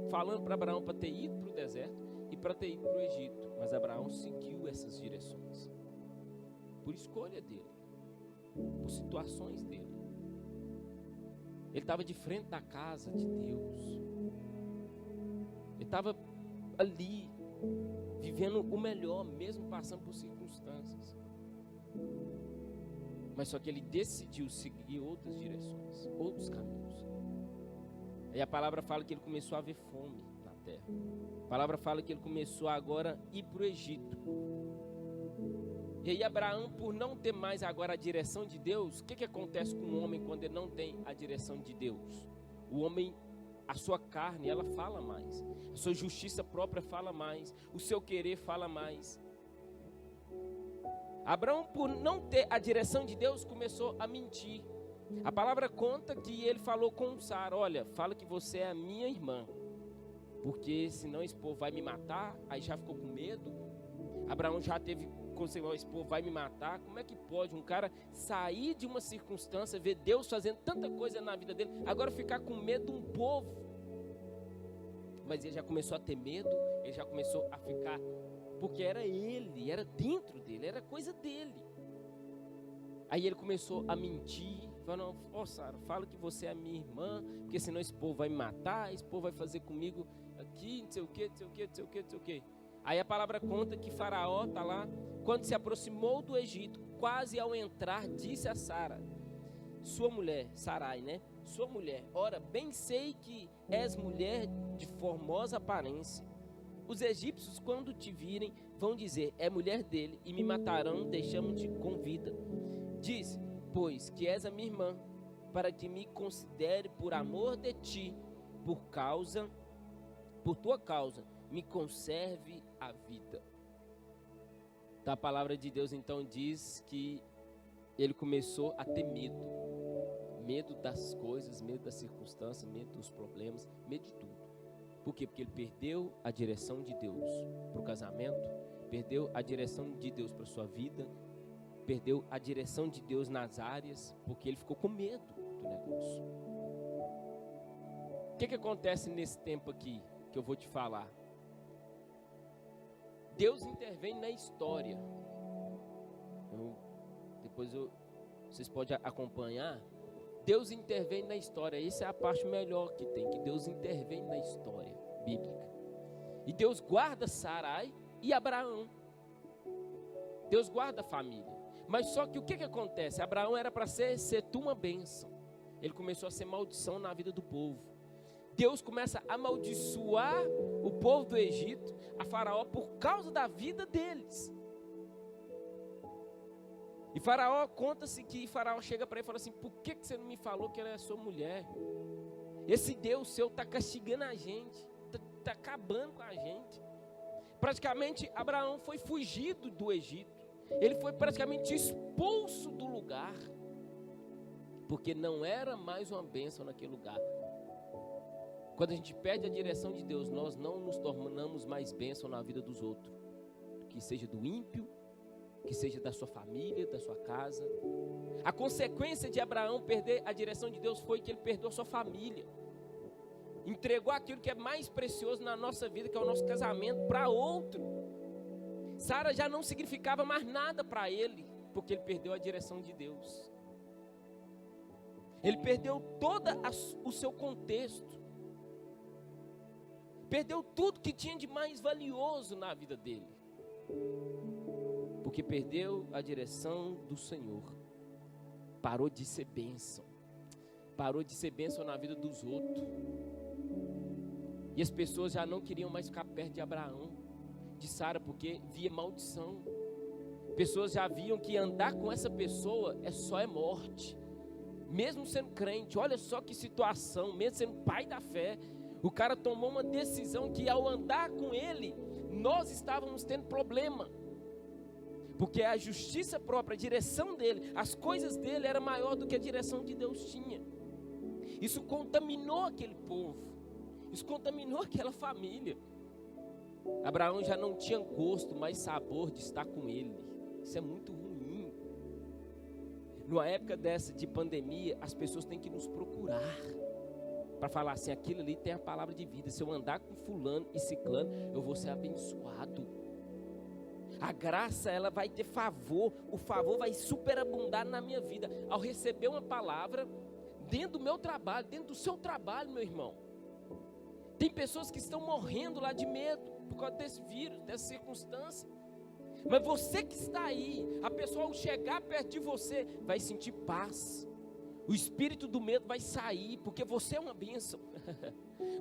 falando para Abraão para ter ido para o deserto e para ter ido para o Egito. Mas Abraão seguiu essas direções. por escolha dele, por situações dele. Ele estava de frente da casa de Deus. Ele estava ali, vivendo o melhor, mesmo passando por circunstâncias. Mas só que ele decidiu seguir outras direções, outros caminhos. E a palavra fala que ele começou a ver fome na terra. A palavra fala que ele começou agora a ir para o Egito. E aí Abraão, por não ter mais agora a direção de Deus, o que acontece com o homem quando ele não tem a direção de Deus? O homem, a sua carne, ela fala mais. A sua justiça própria fala mais. O seu querer fala mais. Abraão, por não ter a direção de Deus, começou a mentir. A palavra conta que ele falou com Sara: olha, fala que você é a minha irmã, porque senão esse povo vai me matar. Aí já ficou com medo. Abraão já teve conceito: esse povo vai me matar. Como é que pode um cara sair de uma circunstância, ver Deus fazendo tanta coisa na vida dele, agora ficar com medo de um povo? Mas ele já começou a ter medo, ele já começou a ficar, porque era ele, era dentro dele, era coisa dele. Aí ele começou a mentir, falando: ó, Sara, fala que você é a minha irmã, porque senão esse povo vai me matar, esse povo vai fazer comigo aqui, não sei o que, não sei o que, não sei o que, não sei o que. Aí a palavra conta que Faraó está lá, quando se aproximou do Egito, quase ao entrar, disse a Sara, sua mulher, Sarai, né? Sua mulher, ora, bem sei que és mulher de formosa aparência. Os egípcios, quando te virem, vão dizer: é mulher dele, e me matarão, deixamos-te com vida. Diz, pois, que és a minha irmã, para que me considere por amor de ti, por tua causa, me conserve a vida. Então, a palavra de Deus então diz que ele começou a ter medo. Medo das coisas, medo das circunstâncias, medo dos problemas, medo de tudo. Por quê? Porque ele perdeu a direção de Deus para o casamento, perdeu a direção de Deus para a sua vida, perdeu a direção de Deus nas áreas, porque ele ficou com medo do negócio. O que acontece nesse tempo aqui que eu vou te falar? Deus intervém na história. Vocês podem acompanhar. Deus intervém na história. Essa é a parte melhor que tem, que Deus intervém na história bíblica. E Deus guarda Sarai e Abraão. Deus guarda a família. Mas só que o que acontece? Abraão era para ser tu uma bênção. Ele começou a ser maldição na vida do povo. Deus começa a amaldiçoar o povo do Egito, a Faraó, por causa da vida deles. E Faraó, conta-se que Faraó chega para ele e fala assim: por que você não me falou que ela é sua mulher? Esse Deus seu está castigando a gente, está acabando com a gente. Praticamente Abraão foi fugido do Egito. Ele foi praticamente expulso do lugar, porque não era mais uma bênção naquele lugar. Quando a gente perde a direção de Deus, nós não nos tornamos mais bênção na vida dos outros, que seja do ímpio, que seja da sua família, da sua casa. A consequência de Abraão perder a direção de Deus foi que ele perdeu a sua família, entregou aquilo que é mais precioso na nossa vida, que é o nosso casamento, para outro. Sara já não significava mais nada para ele, porque ele perdeu a direção de Deus. Ele perdeu todo o seu contexto, perdeu tudo que tinha de mais valioso na vida dele, porque perdeu a direção do Senhor. Parou de ser bênção, parou de ser bênção na vida dos outros. E as pessoas já não queriam mais ficar perto de Abraão, de Sara, porque via maldição. Pessoas já viam que andar com essa pessoa é morte. Mesmo sendo crente, olha só que situação, mesmo sendo pai da fé, o cara tomou uma decisão que ao andar com ele, nós estávamos tendo problema. Porque a justiça própria, a direção dele, as coisas dele era maior do que a direção que Deus tinha. Isso contaminou aquele povo, isso contaminou aquela família. Abraão já não tinha gosto, mais sabor de estar com ele. Isso é muito ruim. Numa época dessa de pandemia, as pessoas têm que nos procurar para falar assim: aquilo ali tem a palavra de vida. Se eu andar com fulano e ciclano, eu vou ser abençoado. A graça, ela vai ter favor, o favor vai superabundar na minha vida. Ao receber uma palavra, dentro do meu trabalho, dentro do seu trabalho, meu irmão. Tem pessoas que estão morrendo lá de medo, por causa desse vírus, dessa circunstância. Mas você que está aí, a pessoa ao chegar perto de você, vai sentir paz. O espírito do medo vai sair, porque você é uma bênção.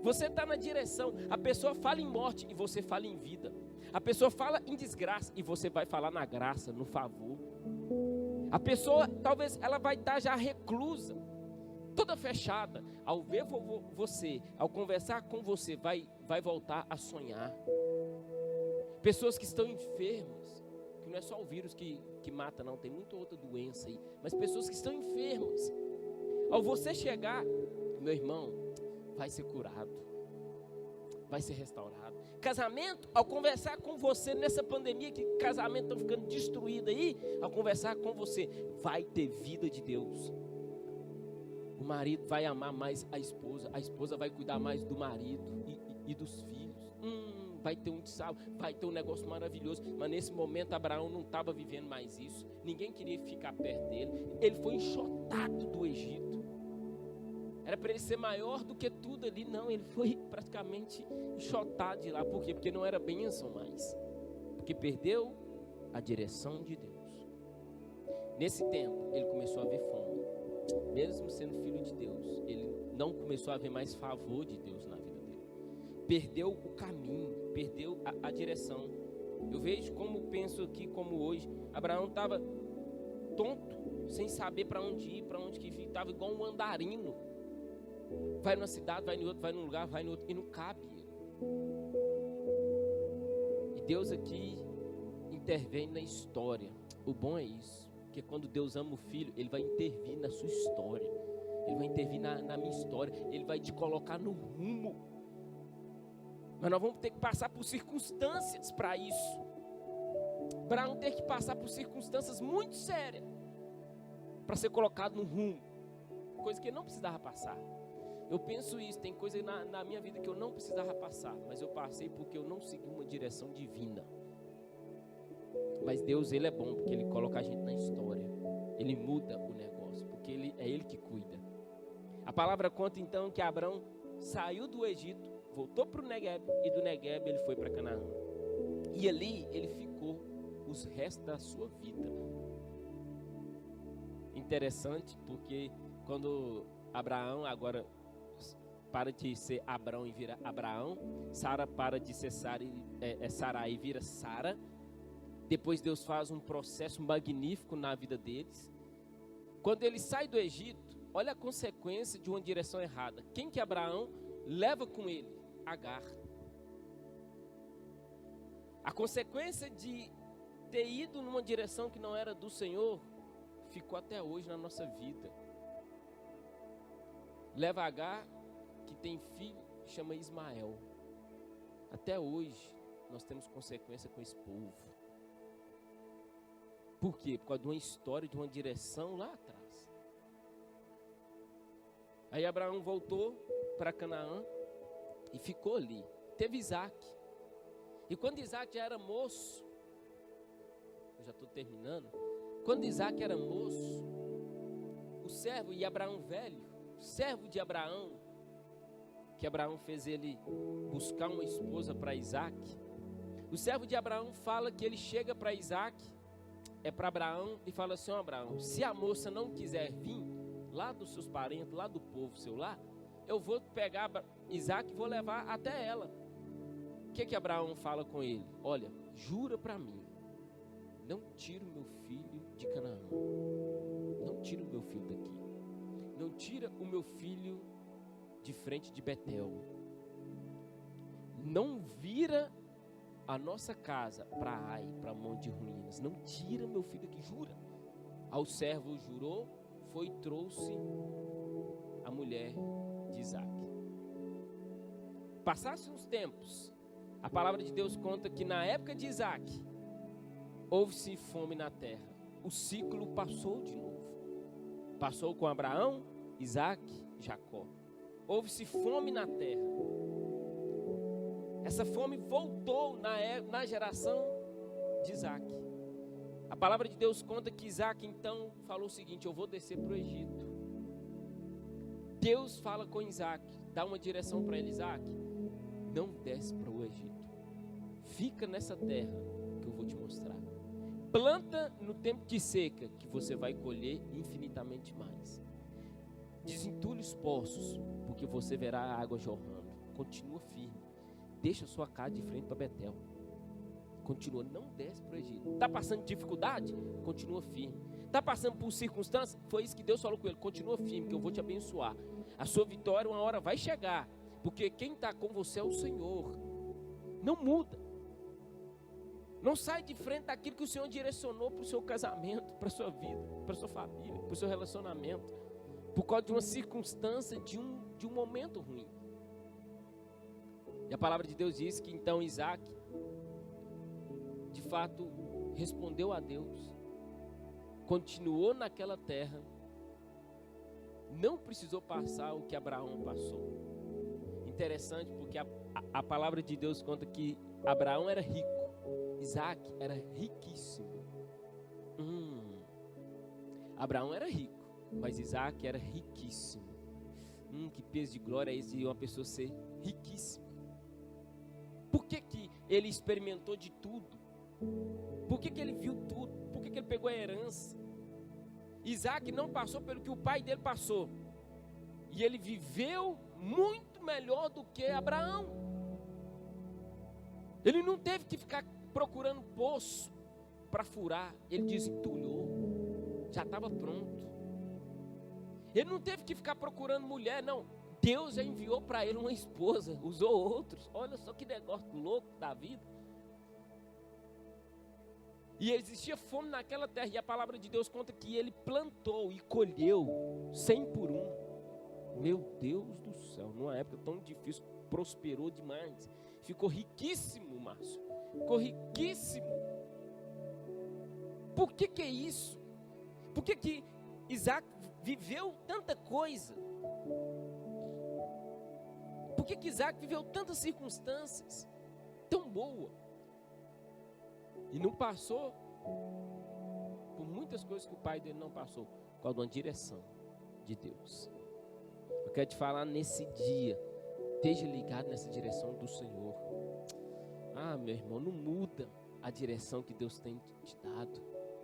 Você está na direção. A pessoa fala em morte e você fala em vida. A pessoa fala em desgraça e você vai falar na graça, no favor. A pessoa, talvez, ela vai estar já reclusa, toda fechada. Ao ver você, ao conversar com você, vai voltar a sonhar. Pessoas que estão enfermas, que não é só o vírus que mata, não, tem muita outra doença aí. Mas pessoas que estão enfermas, ao você chegar, meu irmão, vai ser curado, vai ser restaurado. Casamento, ao conversar com você nessa pandemia, que casamento estão ficando destruído aí, ao conversar com você, vai ter vida de Deus. O marido vai amar mais a esposa vai cuidar mais do marido e dos filhos. Vai ter um salvo, vai ter um negócio maravilhoso. Mas nesse momento Abraão não estava vivendo mais isso. Ninguém queria ficar perto dele. Ele foi enxotado do Egito. Era para ele ser maior do que tudo ali. Não, ele foi praticamente enxotado de lá. Por quê? Porque não era bênção mais. Porque perdeu a direção de Deus. Nesse tempo, ele começou a ver fome. Mesmo sendo filho de Deus, ele não começou a ver mais favor de Deus na vida dele. Perdeu o caminho, perdeu a direção. Eu vejo como penso aqui, como hoje, Abraão estava tonto, sem saber para onde ir, para onde que vir, estava igual um andarino. Vai numa cidade, vai em outro, vai num lugar, vai no outro, e não cabe. E Deus aqui intervém na história. O bom é isso, porque quando Deus ama o filho, Ele vai intervir na sua história. Ele vai intervir na minha história. Ele vai te colocar no rumo. Mas nós vamos ter que passar por circunstâncias para isso. Abraão ter que passar por circunstâncias muito sérias para ser colocado no rumo. Coisa que ele não precisava passar. Eu penso isso, tem coisa na minha vida que eu não precisava passar, mas eu passei porque eu não segui uma direção divina. Mas Deus, Ele é bom, porque Ele coloca a gente na história. Ele muda o negócio, porque é Ele que cuida. A palavra conta então que Abraão saiu do Egito, voltou para o Negueb, e do Negueb ele foi para Canaã. E ali ele ficou os restos da sua vida. Interessante, porque quando Abraão agora para de ser Abrão e vira Abraão, Sara para de ser Sarai e vira Sara. Depois Deus faz um processo magnífico na vida deles. Quando ele sai do Egito, olha a consequência de uma direção errada. Quem que Abraão leva com ele? Agar. A consequência de ter ido numa direção que não era do Senhor, ficou até hoje na nossa vida. Leva Agar, que tem filho, chama Ismael. Até hoje, nós temos consequência com esse povo. Por quê? Por causa de uma história, de uma direção lá atrás. Aí Abraão voltou para Canaã e ficou ali. Teve Isaac. E quando Isaac já era moço, eu já estou terminando. Quando Isaac era moço, o servo e Abraão velho, o servo de Abraão, que Abraão fez ele buscar uma esposa para Isaac. O servo de Abraão fala que ele chega para Isaac, para Abraão, e fala assim: Abraão, se a moça não quiser vir lá dos seus parentes, lá do povo seu lá, eu vou pegar Isaac e vou levar até ela. O que Abraão fala com ele? Olha, jura para mim, não tira o meu filho de Canaã, não tira o meu filho daqui, não tira o meu filho de frente de Betel, não vira a nossa casa para Ai, para Monte de Ruínas, não tira meu filho daqui, jura. Ao servo jurou, foi e trouxe a mulher de Isaac. Passasse uns tempos, a palavra de Deus conta que na época de Isaac, houve-se fome na terra. O ciclo passou de novo. Passou com Abraão, Isaac, Jacó. Houve-se fome na terra. Essa fome voltou na geração de Isaac. A palavra de Deus conta que Isaac então falou o seguinte: eu vou descer para o Egito. Deus fala com Isaac, dá uma direção para ele: Isaac, não desce para o Egito, fica nessa terra que eu vou te mostrar. Planta no tempo de seca, que você vai colher infinitamente mais. Desentulhe os poços, porque você verá a água jorrando. Continua firme, deixa sua casa de frente para Betel. Continua, não desce para o Egito. Está passando dificuldade? Continua firme. Está passando por circunstâncias? Foi isso que Deus falou com ele: continua firme, que eu vou te abençoar. A sua vitória uma hora vai chegar, porque quem está com você é o Senhor. Não muda. Não sai de frente daquilo que o Senhor direcionou para o seu casamento, para a sua vida, para a sua família, para o seu relacionamento, por causa de uma circunstância, de um momento ruim. E a palavra de Deus diz que então Isaac, de fato, respondeu a Deus, continuou naquela terra, não precisou passar o que Abraão passou. Interessante, porque a palavra de Deus conta que Abraão era rico, Isaac era riquíssimo. Abraão era rico, mas Isaac era riquíssimo. Que peso de glória é esse de uma pessoa ser riquíssima? Por que ele experimentou de tudo? Por que ele viu tudo? Por que ele pegou a herança? Isaac não passou pelo que o pai dele passou, e ele viveu muito melhor do que Abraão. Ele não teve que ficar procurando poço para furar, ele desentulhou, já estava pronto. Ele não teve que ficar procurando mulher, não. Deus já enviou para ele uma esposa, usou outros. Olha só que negócio louco da vida. E existia fome naquela terra, e a palavra de Deus conta que ele plantou e colheu 100 por 1. Meu Deus do céu, numa época tão difícil, prosperou demais. Ficou riquíssimo, Márcio. Ficou riquíssimo. Por que é isso? Por que Isaac viveu tanta coisa? Por que Isaac viveu tantas circunstâncias tão boas? E não passou por muitas coisas que o pai dele não passou, por causa de uma direção de Deus. Eu quero te falar nesse dia, esteja ligado nessa direção do Senhor. Meu irmão, não muda a direção que Deus tem te dado,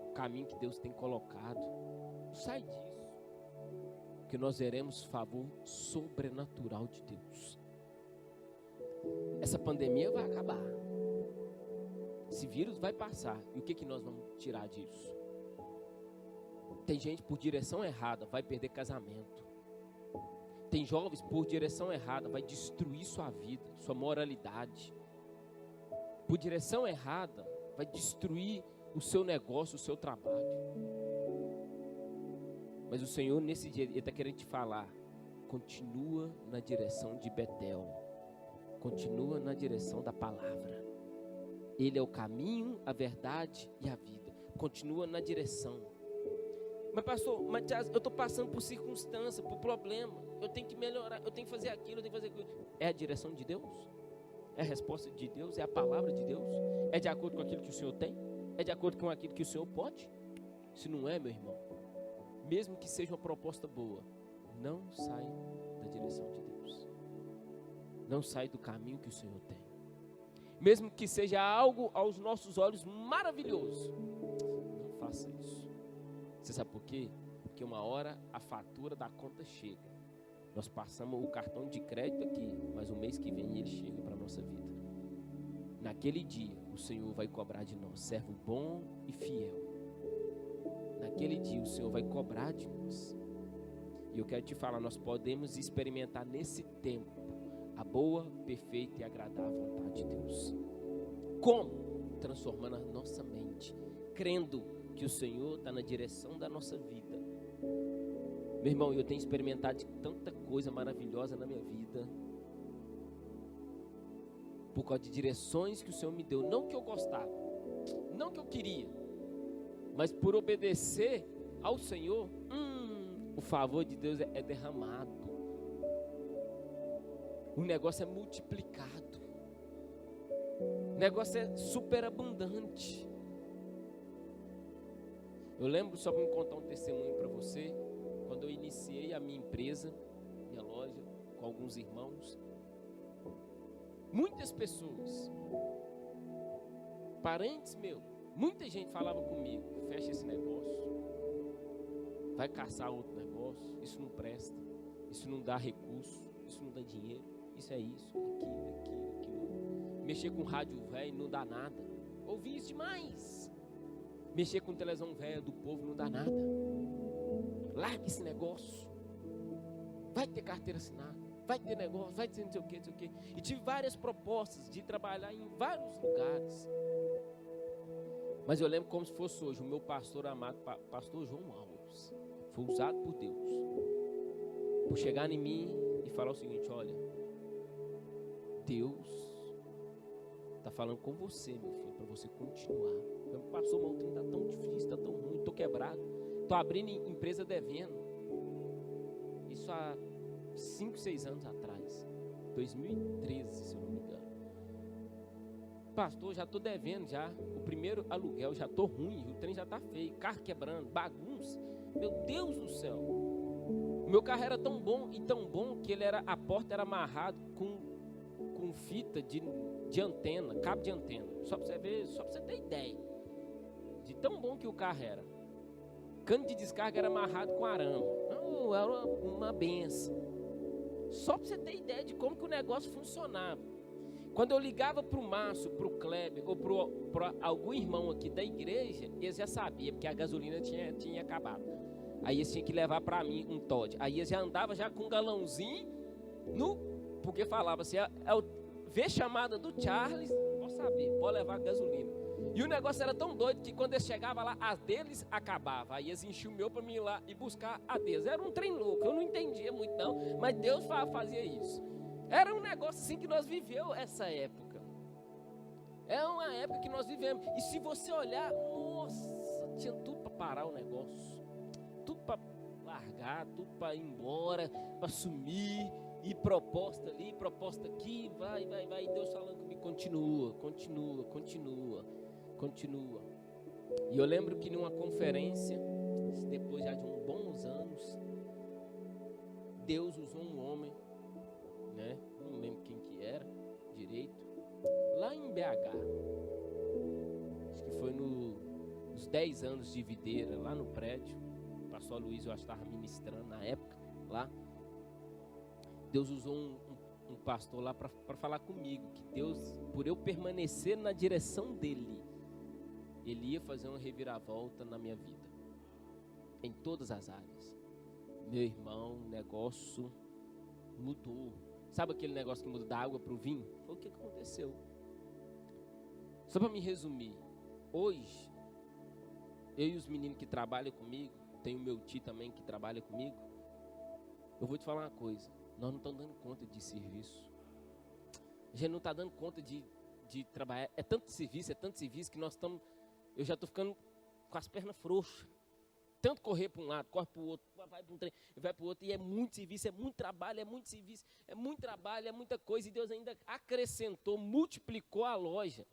o caminho que Deus tem colocado. Não sai disso, porque nós veremos favor sobrenatural de Deus. Essa pandemia vai acabar. Esse vírus vai passar. E o que nós vamos tirar disso? Tem gente por direção errada, vai perder casamento. Tem jovens por direção errada, vai destruir sua vida, sua moralidade. Por direção errada, vai destruir o seu negócio, o seu trabalho. Mas o Senhor nesse dia, Ele está querendo te falar: continua na direção de Betel. Continua na direção da palavra. Ele é o caminho, a verdade e a vida. Continua na direção. Mas pastor, Matias, eu estou passando por circunstância, por problema. Eu tenho que melhorar, eu tenho que fazer aquilo, eu tenho que fazer aquilo. É a direção de Deus? É a resposta de Deus? É a palavra de Deus? É de acordo com aquilo que o Senhor tem? É de acordo com aquilo que o Senhor pode? Se não é, meu irmão, mesmo que seja uma proposta boa, não sai da direção de Deus. Não sai do caminho que o Senhor tem. Mesmo que seja algo aos nossos olhos maravilhoso, não faça isso. Você sabe por quê? Porque uma hora a fatura da conta chega. Nós passamos o cartão de crédito aqui, mas o mês que vem ele chega para a nossa vida. Naquele dia o Senhor vai cobrar de nós, servo bom e fiel. Naquele dia o Senhor vai cobrar de nós. E eu quero te falar, nós podemos experimentar nesse tempo a boa, perfeita e agradável vontade de Deus. Como? Transformando a nossa mente, crendo que o Senhor está na direção da nossa vida. Meu irmão, eu tenho experimentado tanta coisa maravilhosa na minha vida, por causa de direções que o Senhor me deu, não que eu gostava, não que eu queria, mas por obedecer ao Senhor, o favor de Deus é derramado. O negócio é multiplicado. O negócio é superabundante. Eu lembro, só para me contar um testemunho para você, quando eu iniciei a minha empresa, minha loja, com alguns irmãos, muitas pessoas, parentes meus, muita gente falava comigo: fecha esse negócio, vai caçar outro negócio, isso não presta, isso não dá recurso, isso não dá dinheiro, isso é isso, aquilo. Mexer com rádio velho não dá nada. Ouvi isso demais. Mexer com televisão velha do povo não dá nada. Larga esse negócio. Vai ter carteira assinada, vai ter negócio, vai ter não sei o que. E tive várias propostas de trabalhar em vários lugares. Mas eu lembro como se fosse hoje, o meu pastor amado, pastor João Alves, foi usado por Deus, por chegar em mim e falar o seguinte: olha, Deus está falando com você, meu filho, para você continuar. Passou, meu trem está tão difícil, está tão ruim, estou quebrado, estou abrindo empresa devendo. Isso há 5, 6 anos atrás, 2013, se eu não me engano. Pastor, já estou devendo já, o primeiro aluguel, já estou ruim, o trem já está feio, carro quebrando, bagunça. Meu Deus do céu. O meu carro era tão bom e tão bom que a porta era amarrado com fita de antena, cabo de antena. Só para você ver, só para você ter ideia de tão bom que o carro era. Cano de descarga era amarrado com arame. Não, era uma benção. Só para você ter ideia de como que o negócio funcionava. Quando eu ligava para o Márcio, para o Kleber ou para algum irmão aqui da igreja, eles já sabiam, porque a gasolina tinha acabado. Aí eles tinham que levar para mim um Todd. Aí eles já andavam já com um galãozinho, porque falava assim: vê chamada do Charles, pode saber, pode levar gasolina. E o negócio era tão doido que quando eles chegavam lá, a deles acabava. Aí eles enchiam o meu para mim ir lá e buscar a deles. Era um trem louco, eu não entendia muito não, mas Deus fazia isso. Era um negócio assim que nós vivemos essa época. É uma época que nós vivemos. E se você olhar, nossa, tinha tudo para parar o negócio. Tudo para largar, tudo para ir embora, para sumir. E proposta ali, proposta aqui, vai. E Deus falando comigo: continua. E eu lembro que numa conferência, depois já de uns bons anos, Deus usou um homem, né? Não lembro quem que era direito, lá em BH. Acho que foi nos 10 anos de videira, lá no prédio. O pastor Luiz, eu acho que estava ministrando na época, lá. Deus usou um pastor lá para falar comigo, que Deus, por eu permanecer na direção dele, ele ia fazer uma reviravolta na minha vida, em todas as áreas. Meu irmão, o negócio mudou. Sabe aquele negócio que muda da água para o vinho? Foi o que aconteceu. Só para me resumir, hoje, eu e os meninos que trabalham comigo, tem o meu tio também que trabalha comigo, eu vou te falar uma coisa: nós não estamos dando conta de serviço. A gente não está dando conta de trabalhar. É tanto serviço que nós estamos... Eu já estou ficando com as pernas frouxas. Tanto correr para um lado, corre para o outro, vai para um trem, vai para o outro. E é muito serviço, é muito trabalho, é muito serviço, é muito trabalho, é muita coisa. E Deus ainda acrescentou, multiplicou a loja.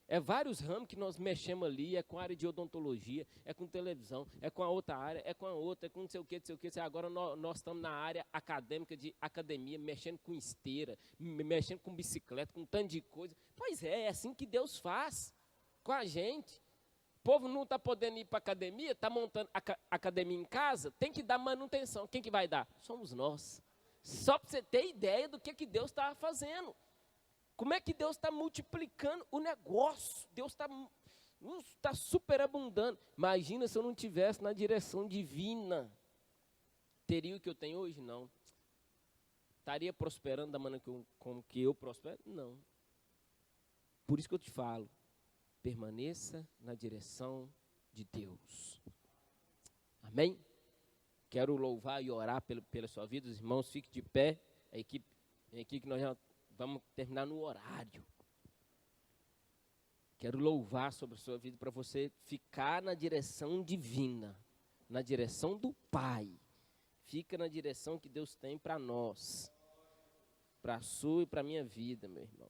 É vários ramos que nós mexemos ali, é com a área de odontologia, é com televisão, é com a outra área, é com a outra, é com não sei o que. Agora nós estamos na área acadêmica de academia, mexendo com esteira, mexendo com bicicleta, com um tanto de coisa. Pois é assim que Deus faz com a gente. O povo não está podendo ir para a academia, está montando a academia em casa, tem que dar manutenção. Quem que vai dar? Somos nós. Só para você ter ideia do que Deus está fazendo. Como é que Deus está multiplicando o negócio? Deus está superabundando. Imagina se eu não tivesse na direção divina. Teria o que eu tenho hoje? Não. Estaria prosperando da maneira como que eu prospero? Não. Por isso que eu te falo: permaneça na direção de Deus. Amém? Quero louvar e orar pela sua vida. Os irmãos, fiquem de pé. A equipe que nós já... Vamos terminar no horário. Quero louvar sobre a sua vida para você ficar na direção divina, na direção do Pai. Fica na direção que Deus tem para nós, para a sua e para a minha vida, meu irmão.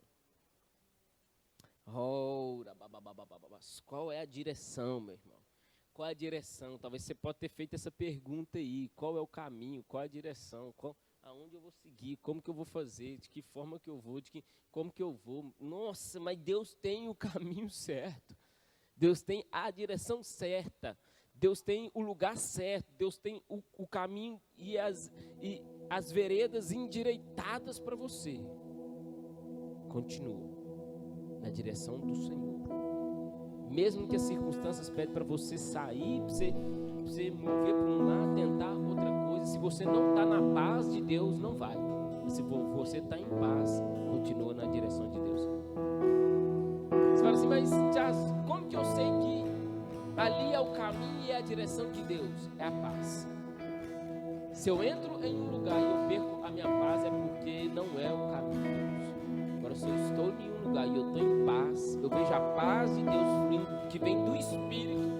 Qual é a direção, meu irmão? Qual é a direção? Talvez você pode ter feito essa pergunta aí. Qual é o caminho? Qual é a direção? Aonde eu vou seguir? Como que eu vou fazer? De que forma que eu vou? Como que eu vou? Nossa, mas Deus tem o caminho certo. Deus tem a direção certa. Deus tem o lugar certo. Deus tem o caminho e as veredas endireitadas para você. Continua na direção do Senhor. Mesmo que as circunstâncias pedem para você sair, para você mover para um lado, tentar outra coisa. Se você não está na paz de Deus, não vai. Mas se você está em paz, continua na direção de Deus. Você fala assim, mas Jazz, como que eu sei que ali é o caminho e é a direção de Deus? É a paz. Se eu entro em um lugar e eu perco a minha paz, é porque não é o caminho de Deus. Agora, se eu estou em um lugar e eu estou em paz, eu vejo a paz de Deus fluindo, que vem do Espírito,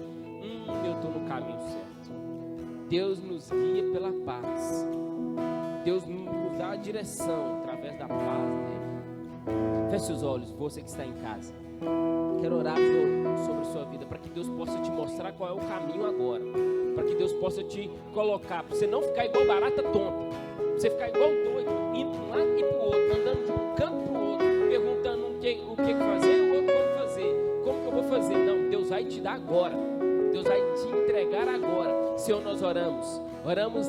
eu estou no caminho certo. Deus nos guia pela paz. Deus nos dá a direção através da paz dele. Feche os olhos, você que está em casa. Quero orar sobre a sua vida, para que Deus possa te mostrar qual é o caminho agora. Para que Deus possa te colocar, para você não ficar igual barata tonta. Para você ficar igual doido, indo para um lado e para o outro, andando de um canto para o outro, perguntando o que fazer e o outro como fazer. Como que eu vou fazer? Não, Deus vai te dar agora. Deus vai te entregar agora. Senhor, nós oramos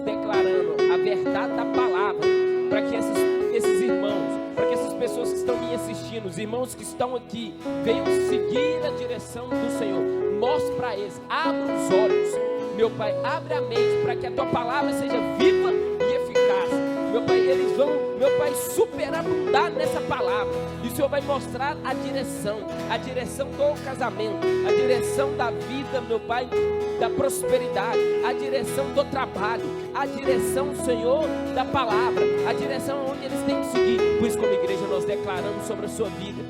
declarando a verdade da palavra, para que esses irmãos, para que essas pessoas que estão me assistindo, os irmãos que estão aqui, venham seguir a direção do Senhor. Mostre para eles, abre os olhos, meu Pai, abre a mente, para que a tua palavra seja viva e eficaz. Meu Pai, eles vão, meu Pai, superabundar nessa palavra. E o Senhor vai mostrar a direção do casamento, a direção da vida, meu Pai, da prosperidade, a direção do trabalho, a direção, Senhor, da palavra, a direção onde eles têm que seguir. Por isso, como igreja, nós declaramos sobre a sua vida,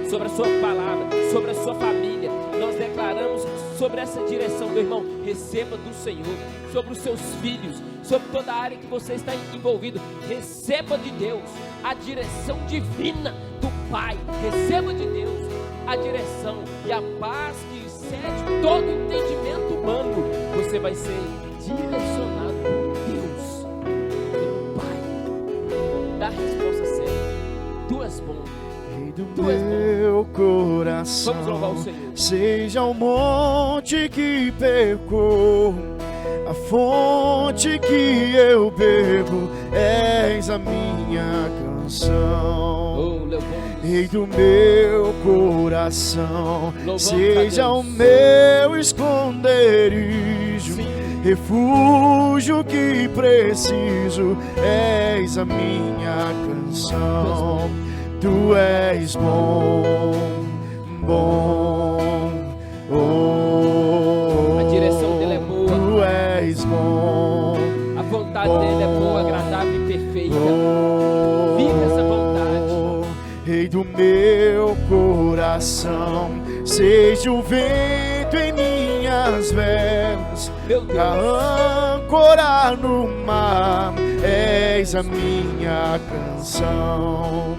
sobre a sua palavra, sobre a sua família. Nós declaramos sobre essa direção, meu irmão. Receba do Senhor, sobre os seus filhos, sobre toda a área que você está envolvido. Receba de Deus a direção divina do Pai. Receba de Deus a direção e a paz que excede todo entendimento humano. Você vai ser direcionado por Deus, pelo Pai. Dá a resposta certa. Tu és bom. Do meu coração, vamos louvar o Senhor. Seja o monte que percorro, a fonte que eu bebo, és a minha canção. Rei do meu coração, seja o meu esconderijo, refúgio que preciso, és a minha canção. Tu és bom, bom, oh. A direção dele é boa. Tu és bom. A vontade dele é boa, agradável e perfeita. Viva essa vontade. Rei do meu coração, seja o vento em minhas velas, a âncora no mar, és a minha canção.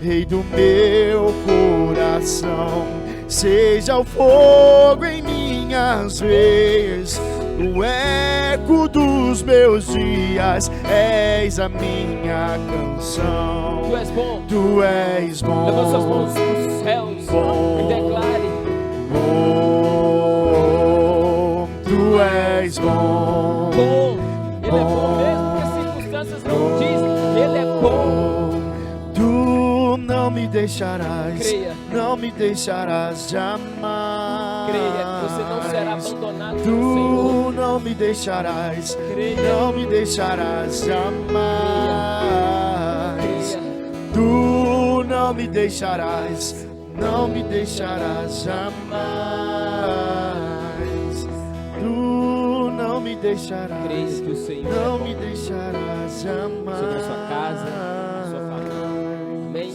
Rei do meu coração, seja o fogo em minhas veias, o eco dos meus dias, és a minha canção. Tu és bom. Tu és bom. Levanta suas mãos para os céus e declare: bom, tu és bom. Bom, ele é bom mesmo que as circunstâncias não dizem. Ele é bom. Não me deixarás, creia. Não me deixarás jamais. Creia que você não será abandonado pelo Tu Senhor. não me deixarás, creia. Não me deixarás jamais. Creia. Tu não me deixarás, não me deixarás jamais. Tu não me deixarás, Creia que o Senhor não é bom me deixarás jamais. sobre a sua casa, a sua família. Amém?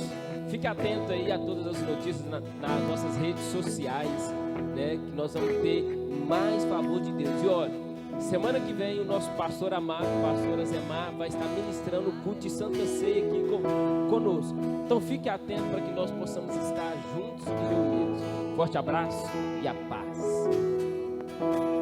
Fique atento aí a todas as notícias nas nossas redes sociais, né? Que nós vamos ter mais favor de Deus. E olha, semana que vem o nosso pastor amado, pastor Azemar, vai estar ministrando o culto de Santa Ceia aqui conosco. Então fique atento para que nós possamos estar juntos e reunidos. Forte abraço e a paz. Aleluia.